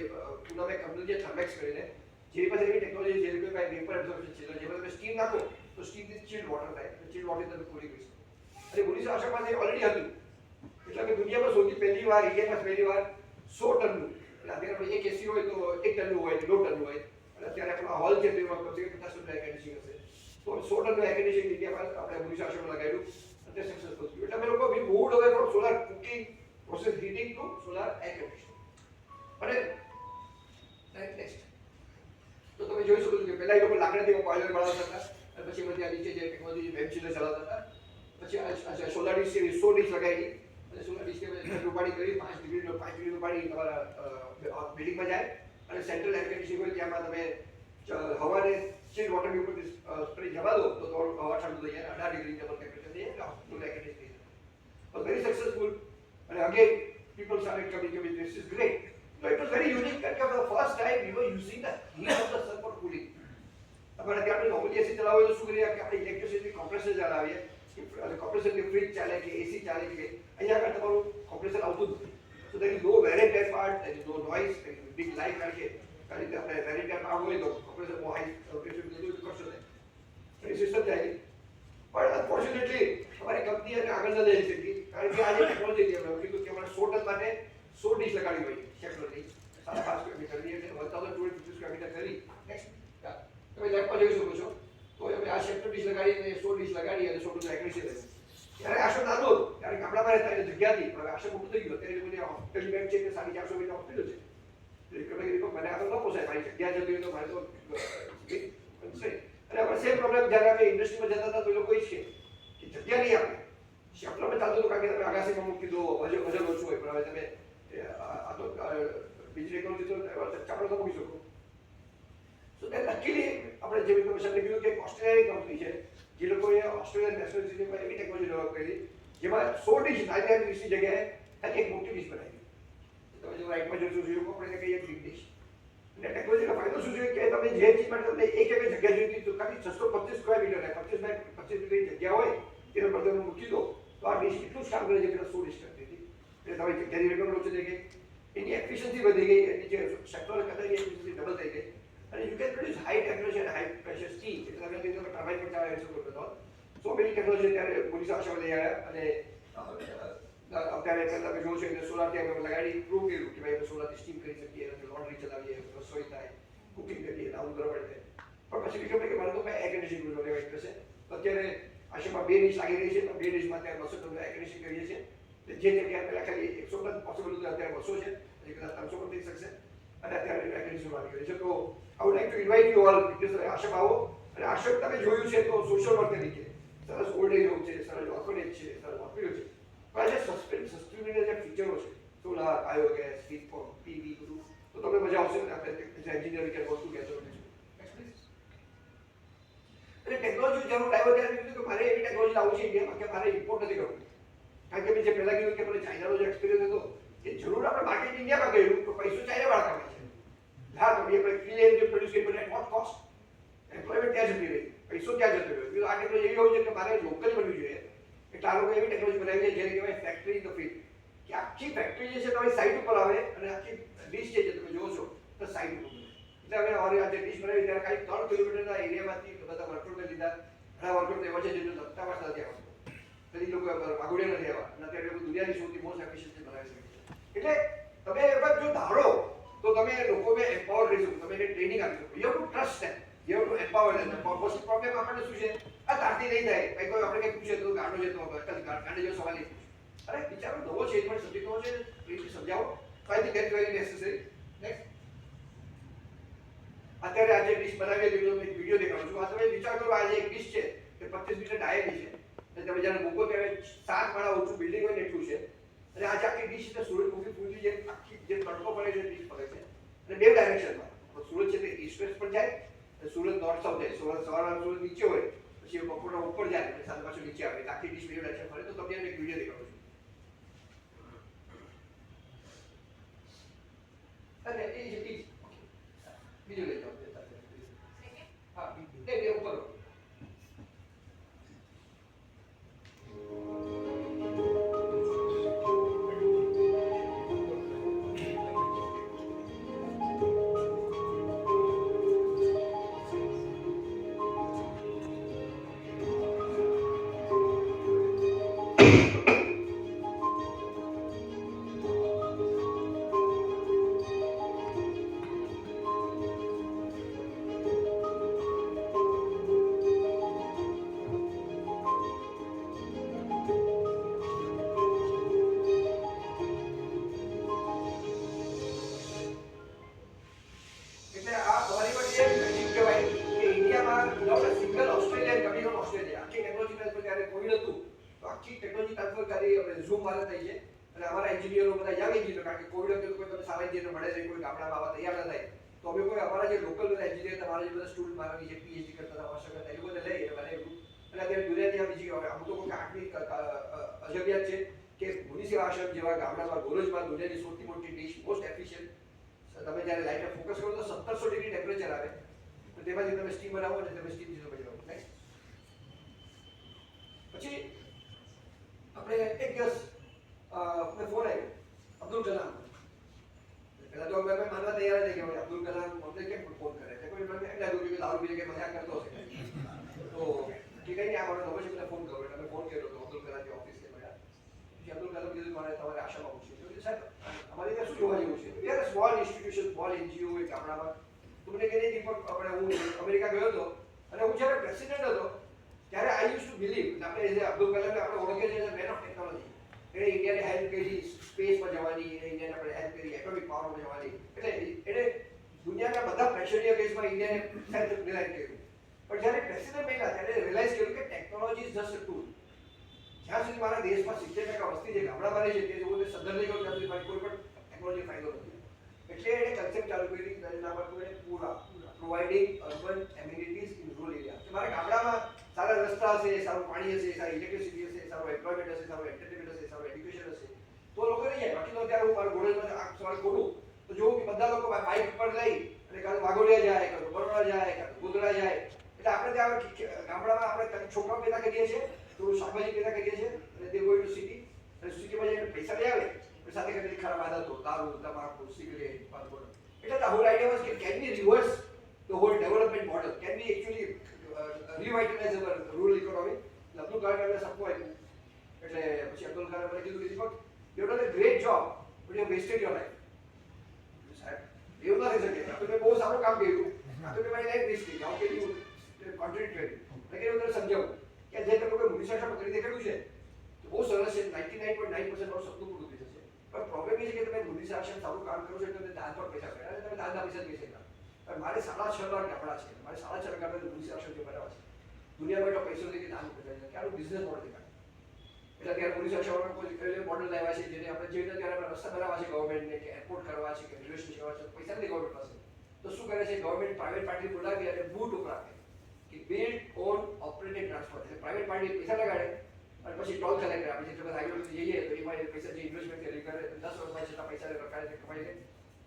પુનામાં કંપની છે થર્મેક્સ કરીને, જેની પાસે એવી ટેકનોલોજી છે જે ભાઈ વેપર એબ્ઝોર્પ્શન છે, જેમાં તમે સ્ટીમ નાખો તો સ્ટીમથી ચિલ્ડ વોટર થાય, ચિલ્ડ વોટર તમે કુલિંગ કરી શકો. અને પોલીસ આશ્રમ પાસે ઓલરેડી હતું. એટલે કે દુનિયામાં સૌથી પહેલી વાર, ઇન્ડિયામાં પહેલી વાર 100 ટનનું, એટલે અત્યારે એક એસી હોય તો 1 ટનનું હોય, 2 ટનનું હોય, અને અત્યારે આપણો હોલ છે તેમાં કમસે કમ 50 ટનનું એર કન્ડિશનિંગ હશે. તો 100 ટનનું એર કન્ડિશનિંગ ઇન્ડિયામાં આપણે પોલીસ આશ્રમમાં લગાવ્યું અને સક્સેસફુલ થયું. એટલે અમે લોકો we moved away from solar cooking process heating to solar air conditioning. અને નેક્સ્ટ તો તમે જોઈ શકો છો કે પહેલા એ લોકો લાકડાથી બોઇલર બનાવતા હતા અને પછી ત્યાં નીચે જે ટેકનોલોજી વેબ ચીલર ચલાવતા હતા. પછી સોલાર ડીશ 100 ડીશ લગાવી અને સોલાર ડીશ ઠંડુ પાણી કરી 5 ડિગ્રીનું પાણી તમારા બિલ્ડિંગમાં જાય અને સેન્ટ્રલ એર કન્ડિશનિંગ હોય ત્યાંમાં તમે હવાને ચિલ્ડ વોટરની ઉપર સ્પ્રે જવા દો તો હવા ઠંડુ થઈ જાય, 18 ડિગ્રી ટેમ્પરેચર થઈ જાય, હોસ્પિટલ એર કન્ડિશનિંગ થઈ જાય. Very successful. અને again people started coming to me, this is great. So it was very unique because for the first time we were using the heat of the sun for cooling. તમારે ત્યાં આપણે normally એસી ચલાવો તો શું કરીએ કે આપણે ઇલેક્ટ્રિસિટી કોમ્પ્રેસર ચલાવીએ, કોમ્પ્રેસરથી ફ્રીજ ચાલે કે એસી ચાલે કે અહીંયા આગળ તમારું કોમ્પ્રેસર આવતું જ નથી. So there is no wear and tear part, there is no noise, there is big light. કારણ કે આપણે વેર એન્ડ ટેર પાર્ટ હોય તો કોમ્પ્રેસર બહુ હાઈ ટેમ્પરેચર બધું કરશો ને એની સિસ્ટમ થાય. પણ અનફોર્ચ્યુનેટલી અમારી કંપની અને આગળ ન જઈ શકી કારણ કે આજે ટેકનોલોજી કીધું કે અમારે 100 ટન માટે 100 ડીશ લગાડી હોય સેક્ટરની 5.5 કિલોમીટરની, એટલે 1250 કિલોમીટર કરી. નેક્સ્ટ તમે લેફ્ટમાં જોઈ શકો છો તો અમે આ 17 ડીશ લગાડી અને 16 ડીશ લગાડી અને 16 એક્રેસી લઈ. ત્યારે આશો નાનો હતો, ત્યારે ગામડામાં રહેતા એટલે જગ્યા હતી, પણ આશો મોટું થઈ ગયું. અત્યારે મને હોસ્પિટલ બેંક છે કે 450 બેડ હોસ્પિટલ છે. એટલે મને આ તો ન પોસાય, મારી જગ્યા જતી હોય તો મારે તો અને અમારે સેમ પ્રોબ્લેમ જ્યારે અમે ઇન્ડસ્ટ્રીમાં જતા હતા તો એ લોકો એ છે કે જગ્યા નહીં આપે. શેપલામાં ચાલતું હતું કારણ કે તમે આગાસીમાં મૂકી દો, વજન ઓછું હોય, પણ હવે તમે આ તો બીજી ટેકનોલોજી તો ચાપડો તો મૂકી શકો. સો તે લકીલી આપણે જે રીતે સમને કીધું કે ઓસ્ટ્રેલિયાની કંપની છે જે લોકોએ ઓસ્ટ્રેલિયન નેશનલ યુનિવર્સિટીમાં એવી ટેકનોલોજી ડેવલપ કરી જેમાં 100 ડીશ નાની ડીશની જગ્યાએ ખાલી એક મોટી ડીશ બનાવી. તમે જો રાઈટમાં જોશો જોયું આપણે કહીએ બિગ ડીશ. અને ટેકનોલોજીનો ફાયદો શું છે કે તમે જે ચીજ માટે તમને એક જગ્યા જોઈતી તો ખાલી 625 સ્ક્વેર મીટર 25 બાય 25 મીટરની જગ્યા હોય તેના પર તમે મૂકી દો તો આ ડીશ એટલું જ કામ કરે છે કે 100 ડીશ કરતી હતી. એટલે તમારી જગ્યાની રકમ ઓછી થઈ ગઈ, એની એફિશિયન્સી વધી ગઈ, એની જે સેક્ટર કદાચ એફિશિયન્સી ડબલ થઈ ગઈ. અને you can produce high temperature અને હાઈ પ્રેશર સ્ટીમ. એટલે તમે કીધું કે ટર્બાઇન પર ચાલે છે બધો. સો મેની ટેકનોલોજી ત્યારે પોલીસ આશામાં લઈ આવ્યા અને અત્યારે પહેલા તમે જોયું છે કે સોલારથી અમે લગાડી પ્રૂવ કર્યું કે ભાઈ સોલારથી સ્ટીમ કરી શકીએ, લોન્ડ્રી ચલાવીએ, રસોઈ થાય, કુકિંગ કરીએ, આવું કરવા પડે. પણ પછી બીજું કે મારે તો એર કન્ડિશનિંગ લેવા ઇન્ટરેસ્ટ છે. અત્યારે આશામાં 2 ડીશ લાગી રહી છે, 2 ડીશમાં અત્યારે 200 એર કન્ડિશનિંગ કરીએ છીએ. જે જગ્યાએ પહેલા ખાલી 100 પર પોસિબલ હતું અત્યારે 200 છે, હજી કદાચ 300 પર થઈ શકશે. અને અત્યારે એર કન્ડિશનિંગ આવી ગઈ છે. તો I would like to invite you all because આશામાં આવો. અને આશા તમે જોયું છે તો સોશિયલ વર્ક તરીકે સરસ ઓલ્ડ એજ હોમ છે, સરસ ઓર્ફનેજ છે, સરસ હોસ્પિટલ છે. પણ જે સસ્ટેનેબલ જે ફીચરો છે solar, biogas, heat pump, PV બધું તો તમને મજા આવશે. આપણે એન્જિનિયરિંગ કે વસ્તુ કહેતો એટલે ટેકનોલોજી જરૂર આવ્યો ત્યારે કીધું કે મારે એવી ટેકનોલોજી લાવવી છે ઇન્ડિયામાં કે મારે ઇમ્પોર્ટ નથી કરવું. કારણ કે મેં જે પહેલા કીધું કે મને ચાઇનાનો જે એક્સપિરિયન્સ હતો કે જરૂર આપણે માર્કેટ ઇન્ડિયામાં કર્યું તો પૈસો ચાઇનાવાળા કમાય છે. હા તો આપણે ક્લિયર જે પ્રોડ્યુસ કરી પણ એટ વોટ કોસ્ટ? એમ્પ્લોયમેન્ટ ત્યાં જતી રહી, પૈસો ત્યાં જતો રહ્યો. આ ટેકનોલોજી એવી હોય છે કે મારે લોકલ બનવી જોઈએ. એટલે આ લોકો એવી ટેકનોલોજી બનાવી છે જેને કહેવાય ફેક્ટરી ઇન ધ ફીલ્ડ. કે આખી ફેક્ટરી જે છે તમારી સાઇટ ઉપર આવે અને આખી ડીશ જે તમે જોવો છો તો સાઇટ ઉપર. એટલે હવે અમારી આ જે ડીશ બનાવી ત્યારે ખાલી 3 કિલોમીટરના એરિયામાંથી બધા વર્કરોને લીધા. ઘણા વર્કરો એવા છે જેમને લગતામાં નથી આવતું. પછી લોકો વાઘોડિયા નથી આવ્યા. અને અત્યારે લોકો દુનિયાની સૌથી મોસ્ટ એફિશિયન્ટ બનાવી શકે છે. એટલે તમે એમાં જો ધારો તો તમે લોકોને એમ્પાવર કરી શકો, તમે એને ટ્રેનિંગ આપી શકો. You have two trust them, you have two empower them. Most problem આપણને શું છે આ તારથી નહીં થાય. કંઈ કોઈ આપણે કંઈ પૂછે તો ગાંડો છે તો ગાંડે જેવો સવાલ નહીં પૂછે. અરે બિચારો નવો છે, પણ સબ્જેક્ટ નવો છે, પ્લીઝ સમજાવો. તો I think that very necessary. Next અત્યારે આજે ડીશ બનાવી હતી, મેં વિડીયો દેખાડું છું. આ તમે વિચાર કરો, આજે એક ડીશ છે કે 25 મીટર ડાયાની છે. અને તમે જ્યારે મૂકો ત્યારે 7 માળા ઊંચું બિલ્ડિંગ હોય ને એટલું છે. અને આજે આખી ડીશ છે સૂરજ મૂકી પૂરી જે આખી જે તડકો પડે છે ડીશ પડે છે. અને બે ડાયરેક્શનમાં સૂરજ છે તે ઈસ્ટ વેસ્ટ પર જાય અને સૂરજ નોર્થ સાઉથ જાય. સવારના સૂરજ નીચે હોય પછી બપોરના ઉપર જાય અને સાંજ પાછું નીચે આવે. આખી ડીશ બે ડાયરેક્શન ફરે. તો તમને એક વિડીયો દેખાડું છું. અને એ બીજું લઈ જાઓ. હા એ ઉપર ઝૂમ મારે થઈ છે. અને અમારા એન્જિનિયરો બધા યંગ એન્જિનિયર, કારણ કે કોવિડ વખતે કોઈ તમે સારા એન્જિનિયર મળે છે, કોઈ ગામડામાં આવવા તૈયાર ન થાય, તો અમે કોઈ અમારા જે લોકલ બધા એન્જિનિયર તમારા જે બધા સ્ટુડન્ટ મારા જે પીએચડી કરતા હતા આવશ્યક હતા એ લોકોને લઈ અને એવું. અને અત્યારે દુનિયાની આ બીજી અમુક તો કોઈ આટલી અજબિયાત છે કે મુનિસિપલ આશ્રમ જેવા ગામડામાં ગોરજમાં દુનિયાની સૌથી મોટી ડીશ મોસ્ટ એફિશિયન્ટ. તમે જ્યારે લાઇટર ફોકસ કરો તો 1700 ડિગ્રી ટેમ્પરેચર આવે. તો તેમાંથી તમે સ્ટીમ બનાવો અને તમે સ્ટીમ ચીજો બનાવો. નેક્સ્ટ પછી આપણે એક દિવસ મને ફોન આવ્યો અબ્દુલ કલામ. પહેલા તો અમે માનવા તૈયાર હતા કે અબ્દુલ કલામ અમને કેમ ફોન કરે છે. કોઈ મને એમ લાગ્યું કે દારૂ પીને કે મજાક કરતો હશે. તો ઠીક છે, આ મારો નંબર છે, મને ફોન કરો. એટલે અમે ફોન કર્યો તો અબ્દુલ કલામની ઓફિસને મળ્યા. પછી અબ્દુલ કલામ કીધું મારે તમારે આશામાં પૂછ્યું કે સાહેબ અમારે ત્યાં શું જોવા જેવું છે. We are small institution, small NGO એક ગામડામાં. તો મને કહે દીપક આપણે હું અમેરિકા ગયો હતો અને હું જ્યારે પ્રેસિડેન્ટ હતો ત્યારે આઈ યુઝ ટુ બિલીવ, આપણે જે અબ્દુલ કલામને આપણે ઓળખીએ છીએ મેન ઓફ ટેકનોલોજી, એણે ઇન્ડિયાને હેલ્પ કરી સ્પેસમાં જવાની, એને ઇન્ડિયાને આપણે હેલ્પ કરી એટોમિક પાવરમાં જવાની, એટલે એણે દુનિયાના બધા પ્રેશરીય કેસમાં ઇન્ડિયાને સેલ્ફ રિલાયન્ટ કર્યું. પણ જ્યારે પ્રેસિડેન્ટ બન્યા ત્યારે રિયલાઇઝ કર્યું કે technology is just a tool. જ્યાં સુધી મારા દેશમાં 70% વસ્તી જે ગામડામાં રહે છે તે જો સદર નહીં કરું ત્યાં સુધી મારી કોઈ પણ ટેકનોલોજી ફાયદો નથી. એટલે એણે કન્સેપ્ટ ચાલુ કરી, નામ હતું એને પૂરા providing urban amenities in rural area. કે મારા ગામડામાં સારા રસ્તા હશે, સારું પાણી હશે, સારી ઇલેક્ટ્રિસિટી હશે, સારું એમ્પ્લોયમેન્ટ હશે, સારું એન્ટરટેનમેન્ટ હશે, સારું એડ્યુકેશન હશે, તો લોકો નહીં જાય. બાકી તો ત્યારે હું મારા ગોળેજમાં આ સવાલ ખોલું તો જોઉં કે બધા લોકો બાઇક પર લઈ અને કાં વાઘોડિયા જાય, કાં બરોડા જાય, કાં ગોધરા જાય. એટલે આપણે ત્યાં ગામડામાં આપણે છોકરાઓ પેદા કરીએ છીએ, થોડું શાકભાજી પેદા કરીએ છીએ અને તે ગોઈંગ ટુ સિટી, અને સિટીમાં જઈને પૈસા લઈ આવે, સાથે કેટલી ખરાબ આદતો, દારૂ, તમાકુ, સિગરેટ, પાનગોળ. એટલે ધ હોલ આઈડિયા વોઝ કે can we reverse the whole development model, can we actually revitalise our rural economy. Abdul Kalam એમને સપનું આપ્યું. એટલે પછી અબ્દુલ કલામ મને કીધું કે Deepak, you done a great job but you wasted your life. સાહેબ એવું ના થઈ શકે, તમે બહુ સારું કામ કર્યું, તમે મારી લાઈફ વેસ્ટ કરી, હાઉ કેન યુ કોન્ટ્રીબ્યુટ કરી. એટલે કે હું તને સમજાવું કે જે તમે કોઈ મુનિશાસન કરી દેખાડ્યું છે તો બહુ સરસ છે, 99.9% મારું સપનું પૂરું થઈ જશે. પણ પ્રોબ્લેમ એ છે કે તમે મુનિશાસન સારું કામ કરો છો એટલે દાન પર પૈસા કર્યા, તમે દાનના પૈસા જ પૈસા. પણ મારે 6.5 લાખ ગામડા છે, મારે 6.5 લાખ ગામડા મુનિશાસન જે બનાવવા છે, દુનિયામાં એટલો પૈસો નથી કે દાન પૈસા છે, ક્યાંનું બિઝનેસ મોડલ દેખાય. એટલે અત્યારે મુનિશાસન કોઈ મોડલ લાવ્યા છે જેને આપણે જે રીતે ત્યારે આપણે રસ્તા બનાવવા છે ગવર્મેન્ટને, કે એરપોર્ટ કરવા છે, કે રેલવે સ્ટેશન કરવા છે, પૈસા નથી ગવર્મેન્ટ પાસે. તો શું કરે છે ગવર્મેન્ટ, પ્રાઇવેટ પાર્ટી બોલાવી અને બૂટ ઉપર આપે કે બિલ્ડ ઓન ઓપરેટેડ ટ્રાન્સપોર્ટ. એટલે પ્રાઇવેટ પાર્ટી પૈસા લગાડે અને પછી ટોલ કલેક્ટ આપે છે. એટલે બધા હાઈવે જઈએ તો એમાં પૈસા જે ઇન્વેસ્ટમેન્ટ કરી કરે 10 વર્ષ પછી જેટલા પૈસા રખાય છે કમાઈ લે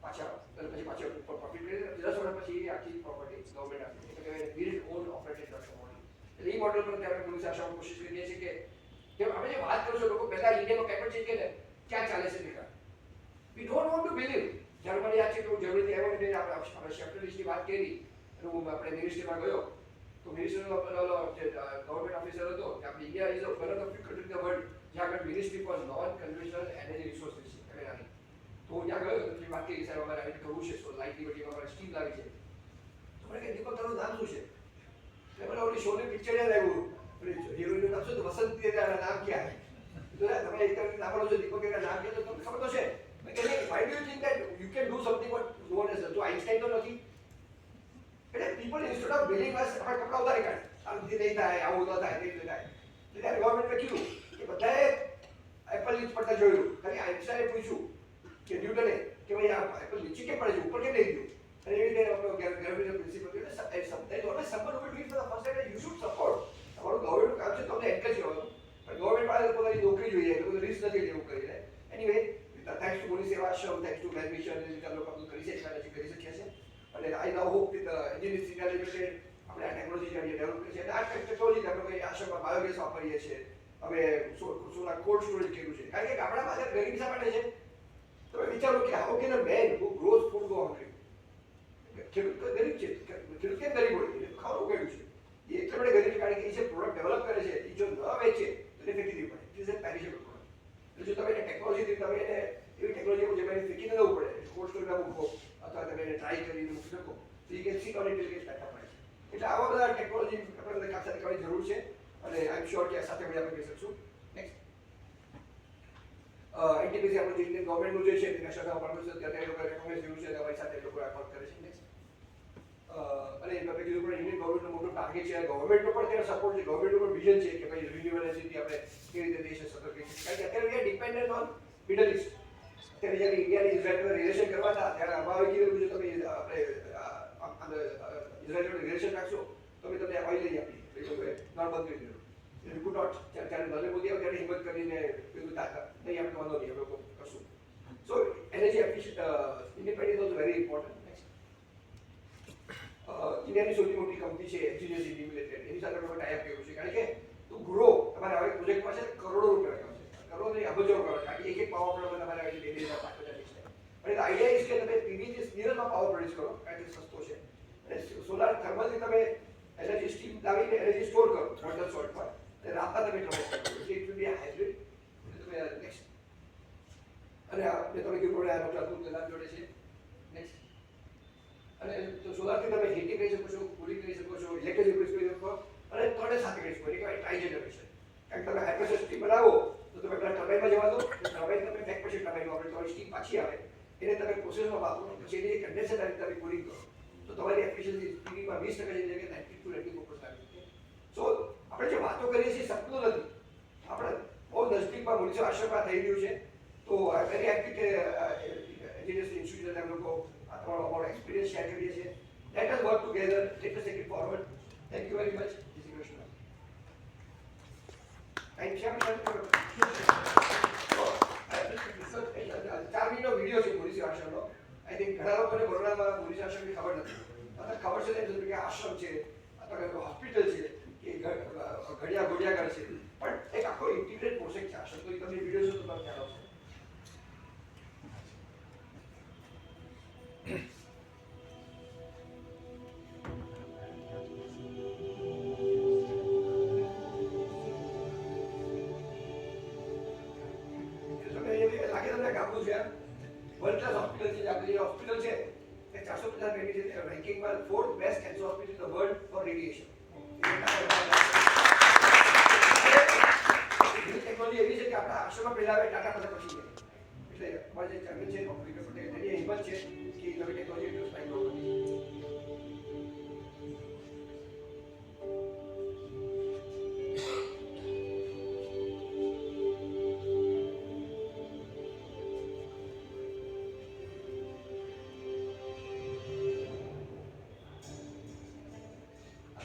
પાછા, અને પછી પાછા ઉપર પ્રોફિટ કરી 10 વર્ષ પછી એ આખી પ્રોપર્ટી ગવર્મેન્ટ આપે. એટલે કે build on operated transport model. એટલે એ મોડલ પર ત્યારે પોલીસ આશામાં કોશિશ કરીએ છીએ કે આપણે જે વાત કરો છો લોકો પહેલા ઇન્ડિયામાં કેપિટલ ચેન્જ કરે ક્યાં ચાલે છે દેખા. We don't want two believe. જ્યારે મને યાદ છે કે હું જરૂરથી આવ્યો એટલે આપણે શેફ્ટલિસ્ટની વાત કરી અને હું આપણે મિનિસ્ટ્રીમાં ગયો તો મિનિસ્ટરનો જે ગવર્મેન્ટ ઓફિસર હતો કે આપણે India is one of the few country in the world જ્યાં આગળ ministry four non conventional energy resources છે કનેડાની. તો હું ત્યાં ગયો તો વાત કરી સાહેબ અમારે આવી કરવું છે, સો લાઇટની બટીમાં અમારે સ્ટીમ લાવી છે. તો મને કે દીપક તારું નામ શું છે? એટલે મને ઓલી શોની પિક્ચર યાદ આવ્યું, હીરોઈનનું નામ શું હતું, વસંતી, તેરા નામ ક્યાં હે? તો તમે એક નામ બોલો છો દીપક, એના નામ ક્યાં, તો તમને ખબર તો છે. મેં કહ્યું why do you think that you can do something what no one has done? તો આઈન્સ્ટાઈન તો નથી. એટલે people instead of believing us આપણે કપડા ઉતારી કાઢે, આમથી નહીં થાય, આવું ન થાય, તે નહીં થાય. એટલે ત્યારે ગવર્મેન્ટે કીધું કે બધાએ એપલ નીચ પડતા જોયું, ખાલી આઈન્સ્ટાઈને પૂછ્યું કે ન્યૂટને કે ભાઈ આ એપલ નીચે કેમ પડે છે, ઉપર કેમ નહીં ગયું? અને એવી રીતે આપણો ગ્રેવિટીનો પ્રિન્સિપલ એટલે someone who will do it for the first time, you should support. તમારું ગવર્મેન્ટનું કામ છે તમને એન્કરેજ કરવાનું, પણ ગવર્મેન્ટ પાસે પોતાની નોકરી જોઈએ એટલે કોઈ રિસ્ક નથી લેવું કરીને. એનીવે થેન્ક્સ ટુ પોલીસ સેવા આશ્રમ, થેન્ક્સ ટુ ગ્રેડ મિશન, એ રીતે લોકો કરી છે એટલા કરી શક્યા છે. અને આઈ નાઉ હોપ કે એન્જિનિયરિંગ ઇન્ડિયા લિમિટેડ આપણે આ ટેકનોલોજી જાણીએ ડેવલપ કરી છે. અને આ ટેકનોલોજી આપણે કોઈ આશ્રમમાં બાયોગેસ વાપરીએ છીએ, હવે સોલાર કોલ્ડ સ્ટોરેજ કર્યું છે. કારણ કે ગામડામાં અત્યારે ગરીબ શા માટે છે? તમે વિચારો કે how can a main who grows food go hungry? ખેડૂત ગરીબ છે, ખેડૂત કેમ ગરીબ હોય? ખાવાનું કર્યું છે એ એટલા માટે ગરીબ, કારણ કે એ જે પ્રોડક્ટ ડેવલપ કરે છે એ જો ન વેચે તો એને ફેંકી દેવું પડે. It is a perishable product. એટલે જો તમે એને ટેકનોલોજીથી તમે એને એવી ટેકનોલોજી જેમાં એને ફેંકીને દેવું પડે, કોલ્ડ સ્ટોરેજમાં મૂકો અથવા તમે એને ટ્રાય કરીને મૂકી શકો તો એ can sit on it will better price. એટલે આવા બધા ટેકનોલોજી આપણે બધા કામ સાથે કરવાની જરૂર છે અને આઈ એમ શ્યોર કે આ સાથે મળી આપણે કરી શકશું. નેક્સ્ટ એનટીપીસી આપણું જે ઇન્ડિયન ગવર્મેન્ટનું જે છે તેના શાખા પર છે ત્યારે લોકો રેકમેન્ડ કર્યું છે અમારી સાથે લોકો આ વર્ક કરે છે. નેક્સ્ટ અને આપણે કીધું પણ ઇન્ડિયન ગવર્મેન્ટનો મોટો ટાર્ગેટ છે, ગવર્મેન્ટનો પણ ત્યાં સપોર્ટ છે, ગવર્મેન્ટનો પણ વિઝન છે કે ભાઈ રિન્યુએબલ એનર્જીથી આપણે કેવી રીતે દેશને સતર્ક કરી શકીએ. કારણ કે અત્યારે we R dependent on middle east. ત્યારે જ્યારે ઇન્ડિયાની ઇઝરાયલ રિલેશન કરવા હતા ત્યારે અભાવે કીધું કે તમે આપણે ઇઝરાયલ રિલેશન રાખશો તો અમે તમને ઓઇલ લઈ આપીએ, એ લોકોએ નોર્મલ કરી દીધું. એટલે કુડ નોટ, ત્યારે નરેન્દ્ર મોદી આવે ત્યારે હિંમત કરીને કીધું નહીં આપણે વાંધો નહીં, અમે લોકો કરશું. So energy efficient independence was very important. ઇન્ડિયાની સૌથી મોટી કંપની છે એફજીએસ ઇન્ડિયા લિમિટેડ, એની સાથે આપણે ટાઈપ કર્યું છે. કારણ કે તું ગ્રો તમારે હવે પ્રોજેક્ટમાં છે કરોડો રૂપિયા લગાવશે, કરોડો નહીં અબજો કરોડ, કારણ કે એક પાવર પ્લાન્ટ તમારે આવી 2,500 છે. અને આઈડિયા ઇઝ કે તમે પીવી સ્ટીલમાં પાવર પ્રોડ્યુસ કરો કારણ કે સસ્તો છે, અને સોલાર થર્મલથી તમે એનર્જી સ્ટીમ લાવીને એનર્જી સ્ટોર કરો વોટર સોર્ટમાં, અને રાતના તમે ટ્રાન્સફર કરો. એટલે it will be a hybrid. તમે નેક્સ્ટ અને મેં તમે કીધું પડે આ ડોક્ટર અબ્દુલ કલામ જોડે છે. નેક્સ્ટ અને સોલારથી તમે હીટિંગ કરી શકો છો, કુલિંગ કરી શકો છો, ઇલેક્ટ્રિસિટી પ્રોડ્યુસ કરી શકો અને ત્રણે સાથે કરી શકો. એ કહેવાય ટ્રાઈ જનરેશન. કારણ કે તમે હાઇપ્રેશર સ્ટીમ બનાવો તો તમે પહેલાં ટર્બાઇનમાં જવા દો, ટર્બાઇન તમે બેક પછી ટર્બાઇનમાં આપણે તમારી સ્ટીમ પાછી આવે એને તમે પ્રોસેસમાં વાપરો, પછી એની કન્ડેન્સર આવી તમે કુલિંગ કરો તો તમારી એફિશિયન્સી પીવીમાં 20% જેની જગ્યાએ 92-94% આવી છે. સો આપણે જે વાતો કરીએ છીએ સપનું નથી, આપણે બહુ નજદીકમાં મુનિસિપલ આશ્રમમાં થઈ રહ્યું છે. તો આઈ વેરી હેપી કે એજ્યુકેશન ઇન્સ્ટિટ્યૂશન એમ લોકો આ તમારો અમારો એક્સપિરિયન્સ શેર કરીએ છીએ. Let us work together, let us take it forward. Thank you very much. જય શ્રી કૃષ્ણ. Thank you. 4 મિનિટનો વિડીયો છે મુનિસિપલ આશ્રમનો. આઈ થિંક ઘણા લોકોને બરોડામાં મુનિસિપલ આશ્રમની ખબર નથી. અત્યારે ખબર છે તેમ કે આશ્રમ છે, અત્યારે હોસ્પિટલ છે, કે ઘડિયા ઘોડિયાઘર છે, પણ એક આખો ઇન્ટિગ્રેટ પ્રોજેક્ટ છે આશ્રમ. તો તમે વિડીયો જો તો તમને ખ્યાલ આવશે. વર્લ્ડ ક્લાસ હોસ્પિટલ છે. આપણી જે હોસ્પિટલ છે એ 450 બેડની છે, રેન્કિંગમાં 4th best cancer hospital in the world for radiation. Technology એવી છે કે આપણા આશ્રમમાં પહેલા આવે ટાટા પાસે પછી જાય. એટલે અમારે જે ચેરમેન છે ડોક્ટર પટેલ, એની હિંમત છે કે નવી ટેકનોલોજી યુઝ થાય.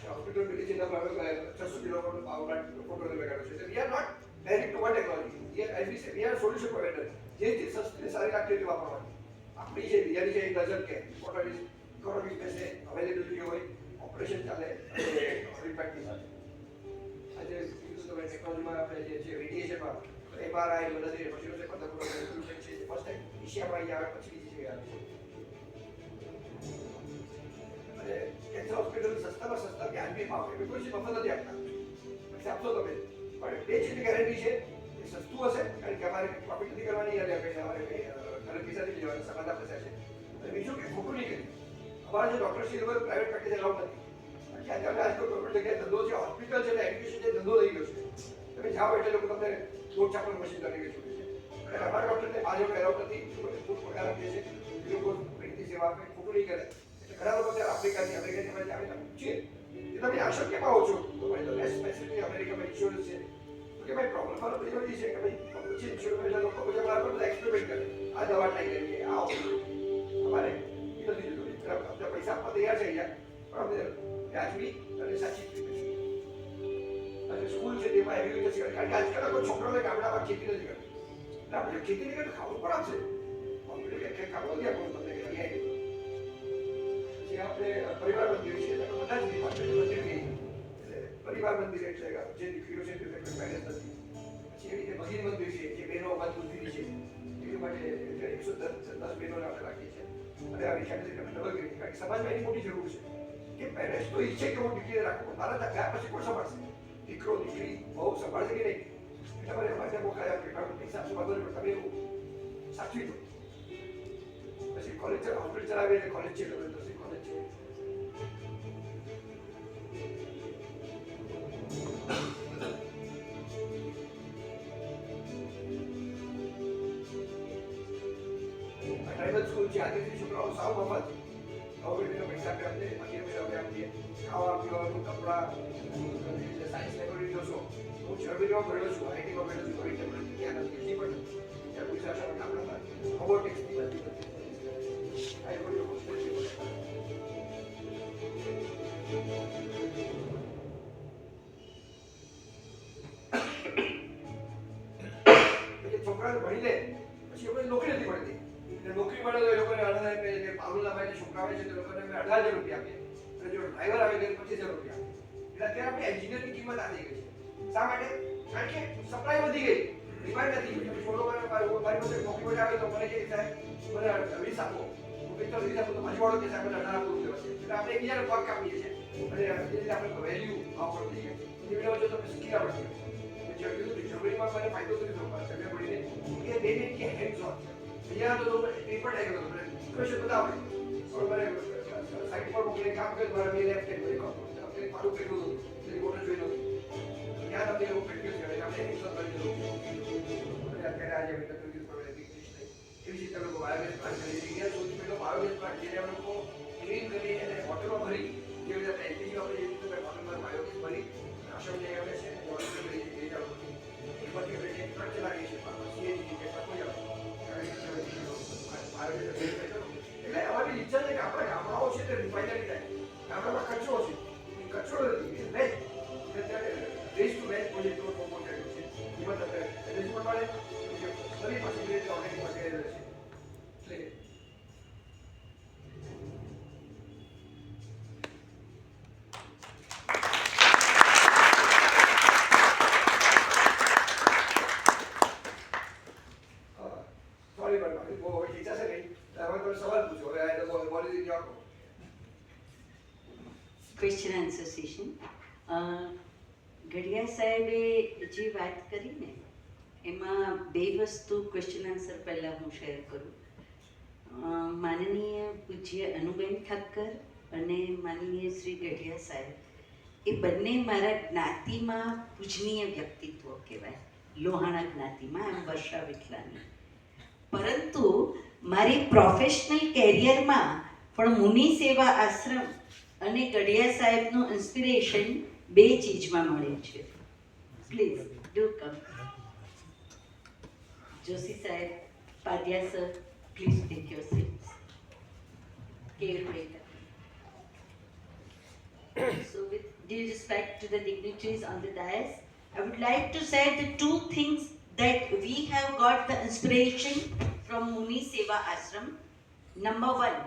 hospital medicine of 600 kilowatt power plant photo લગાડ્યો છે. We are not married to one technology. We are, as we say, we are solution provider. જે ચીજ સસ્તી સારી લાગતી હોય વાપરવાની. આપણી જે બીજાની છે એ ડઝન કે ઇકોનોમિક બેસે અવેલેબિલિટી હોય, ઓપરેશન ચાલે રિપેક્ટની સાથે. આજે ટેકનોલોજીમાં આપણે જે છે રેડિયેશનમાં MRI બધાથી પછી છે 15 છે ફર્સ્ટ ટાઈમ એશિયામાં આવે પછી બીજી જગ્યાએ આવે છે. અને કેન્સર હોસ્પિટલ સસ્તામાં સસ્તા વ્યાજબી ભાવ એટલે કોઈ મફત નથી આપતા. પછી આપશો તમે પણ 2 ચીજની ગેરંટી છે, એ સસ્તું હશે કારણ કે અમારે પ્રોફિટ નથી કરવાની અને અમારે ઘરે પૈસા નથી લેવાના, સમાધાન પૈસા છે. અને બીજું કે ખોટું નહીં કર્યું. અમારા જે ડૉક્ટર છે એ લોકો પ્રાઇવેટ પ્રેક્ટિસ એલાઉડ નથી. બાકી આજે આજકાલ ગવર્મેન્ટ જગ્યાએ ધંધો છે, હોસ્પિટલ છે, એડ્યુકેશન છે, ધંધો થઈ ગયો છે. તમે જાઓ એટલે લોકો તમને લોટ છાપવાનું મશીન કરી વેચે છે. અને અમારા ડૉક્ટરને બાજુ એલાઉડ નથી, ખૂબ પગાર આપીએ છીએ, એ લોકો પ્રેક્ટિસ સેવા આપે, ખોટું નહીં કરે. ઘણા લોકો ત્યારે આફ્રિકાથી આવીને પૂછીએ કે તમે આશ્રમ કેમ આવો છો? તો ભાઈ તો સ્પેસિફિકલી અમેરિકામાં ઇન્સ્યોરન્સ છે. તો કે ભાઈ પ્રોબ્લેમ મારો બધી બધી છે કે ભાઈ પછી ઇન્સ્યોરન્સ એટલે લોકો બધા મારા પર બધા એક્સપેરિમેન્ટ કરે, આ દવા ટ્રાય કરીએ, આ અમારે એ નથી જોતું. આપણે પૈસા આપવા તૈયાર છે અહીંયા, પણ અમને વ્યાજબી અને સાચી ટ્રીટમેન્ટ. અને સ્કૂલ છે તેમાં એવી રીતે શીખવાડે કારણ કે આજકાલ કોઈ છોકરાઓને ગામડામાં ખેતી નથી કરતી. એટલે આપણે ખેતી નહીં કરતું ખાવું પણ આપશે, ખાવું નથી આપણું તમને અહીંયા આપણે પરિવાર મંદિર છે, બધા જ ડિપાર્ટમેન્ટ મંદિર નહીં એટલે પરિવાર મંદિર એટલે જે દીકરીઓ છે તે મેરેજ નથી. પછી એવી રીતે ભગીર મંદિર છે જે બહેનો મજબૂતી છે, એ માટે 110 બહેનોને આપણે રાખીએ છીએ. અને આ વિચાર છે ડબલ કરી કારણ કે સમાજમાં એની મોટી જરૂર છે કે પેરેન્ટ્સ તો ઈચ્છે કે હું દીકરીને રાખું, મારા ગયા પછી કોણ સંભાળશે? દીકરો દીકરી બહુ સંભાળશે કે નહીં? એટલે મને અમારે મોકલાયા કે પૈસા આપવા બદલ તમે એવું સાચવી દો. પછી કોલેજ હોસ્પિટલ ચલાવે એટલે કોલેજ છે કોલેજ છે. ટ્રાઇબલ સ્કૂલ છે, આદિવાસી છોકરાઓ સાવ મફત ગવર્મેન્ટના પૈસા આપીએ, મંદિર આપીએ, ખાવા પીવાનું, કપડાં, સાયન્સ લેબોરેટરી જોશો. હું જર્મનીમાં ભણ્યો છું, આઈટીમાં ભણ્યો છું, આવી ટેબલેટ ત્યાં નથી એટલી પણ ત્યાં ગુજરાત આપણા રોબોટિક્સની બધી છોકરાને ભણી લે પછી એમને નોકરી નથી મળતી. નોકરી મળે તો એ લોકોને 18,000 પાલુલા ભાઈ છોકરા આવે છે તો લોકોને 18,000 રૂપિયા આપીએ, અને જો ડ્રાઈવર આવે તો 25,000 રૂપિયા. એટલે અત્યારે આપણે એન્જિનિયરની કિંમત આ થઈ ગઈ છે. શા માટે? કારણ કે સપ્લાય વધી ગઈ, ડિમાન્ડ નથી. છોડો મારી પાસે નોકરી માટે આવે તો મને કે સાહેબ મને 20 આપો, તો 20 આપો તો મજવાડો કે સાહેબ મને 18 આપો રૂપિયા છે. એટલે આપણે એકબીજાને પગ કાપીએ છીએ અને એ રીતે આપણે વેલ્યુ ભાવ પડતી ગઈ. એ વિના જો તમે શીખી આવડતી જર્મનીમાં મને ફાયદો થયો જગ્યા પડીને કે બે મિનિટ કે હેન્ડ્સ ઓન અહીંયા તો પેપર ટાઈપ હતો મને ઇક્વેશન બધા આવડે પણ મને સાઈડ પર મોકલે કામ કરે મારા બે લેફ્ટ હેન્ડ કરી કામ આપણે મારું પેલું એટલે મોટર જોઈ લો ત્યાં આપણે એવું પ્રેક્ટિસ કરે આપણે એક્સરસાઇઝ કરી લો અને અત્યારે આજે અમે તો યુઝ પર પ્રેક્ટિસ થઈ એવી રીતે અમે બાયોગેસ પ્લાન્ટ કરી દીધી સૌથી પહેલો બાયોગેસ પ્લાન્ટ જે અમે લોકો ક્લીન કરી અને બોટલમાં ભરી જે રીતે આપણે એલપીજી આપણે જે રીતે બોટલમાં બાયોગેસ ભરી આશ્રમ જઈ આવે છે બોટલ ભરી લઈ જાવ એમાંથી આપણે જે ટ્રક ચલાવીએ છીએ સીએનજી કે ટ્રકો જાવ એટલે અમારી ઈચ્છા છે કે આપણા ગામડાઓ છે તે રિફાઇનરી થાય ગામડામાં કચરો છે એ કચરો નથી waste waste to waste project બહુ મોટો છે એમાં તમને મેનેજમેન્ટ મળે ફરી પાછી રીતે ઓર્ગેનિક મટીરિયલ છે એટલે સોરી મેડમ બહુ હવે ઈચ્છા છે નહીં હવે તમે સવાલ પૂછો હવે બોલી દીધી આપો ક્વેશ્ચન આન્સર સેશન. ગઢિયા સાહેબે જે વાત કરી ને એમાં બે વસ્તુ ક્વેશ્ચન આન્સર પહેલાં હું શેર કરું. માનનીય પૂજ્ય અનુબેન ઠક્કર અને માનનીય શ્રી ગઢિયા સાહેબ એ બંને મારા જ્ઞાતિમાં પૂજનીય વ્યક્તિત્વ કહેવાય, લોહાણા જ્ઞાતિમાં. એમ વર્ષા વિઠલાની. પરંતુ મારી પ્રોફેશનલ કેરિયરમાં પણ મુનિ સેવા આશ્રમ અને ગઢિયા સાહેબનું ઇન્સ્પિરેશન બે ચીજમાં મળ્યું છે. Please do come. જોશી સાહેબ, Padhya sir, please take your seats. So with due respect to the dignitaries on the dais, I would like to say the two things that we have got the inspiration from Muni Seva Ashram. Number one,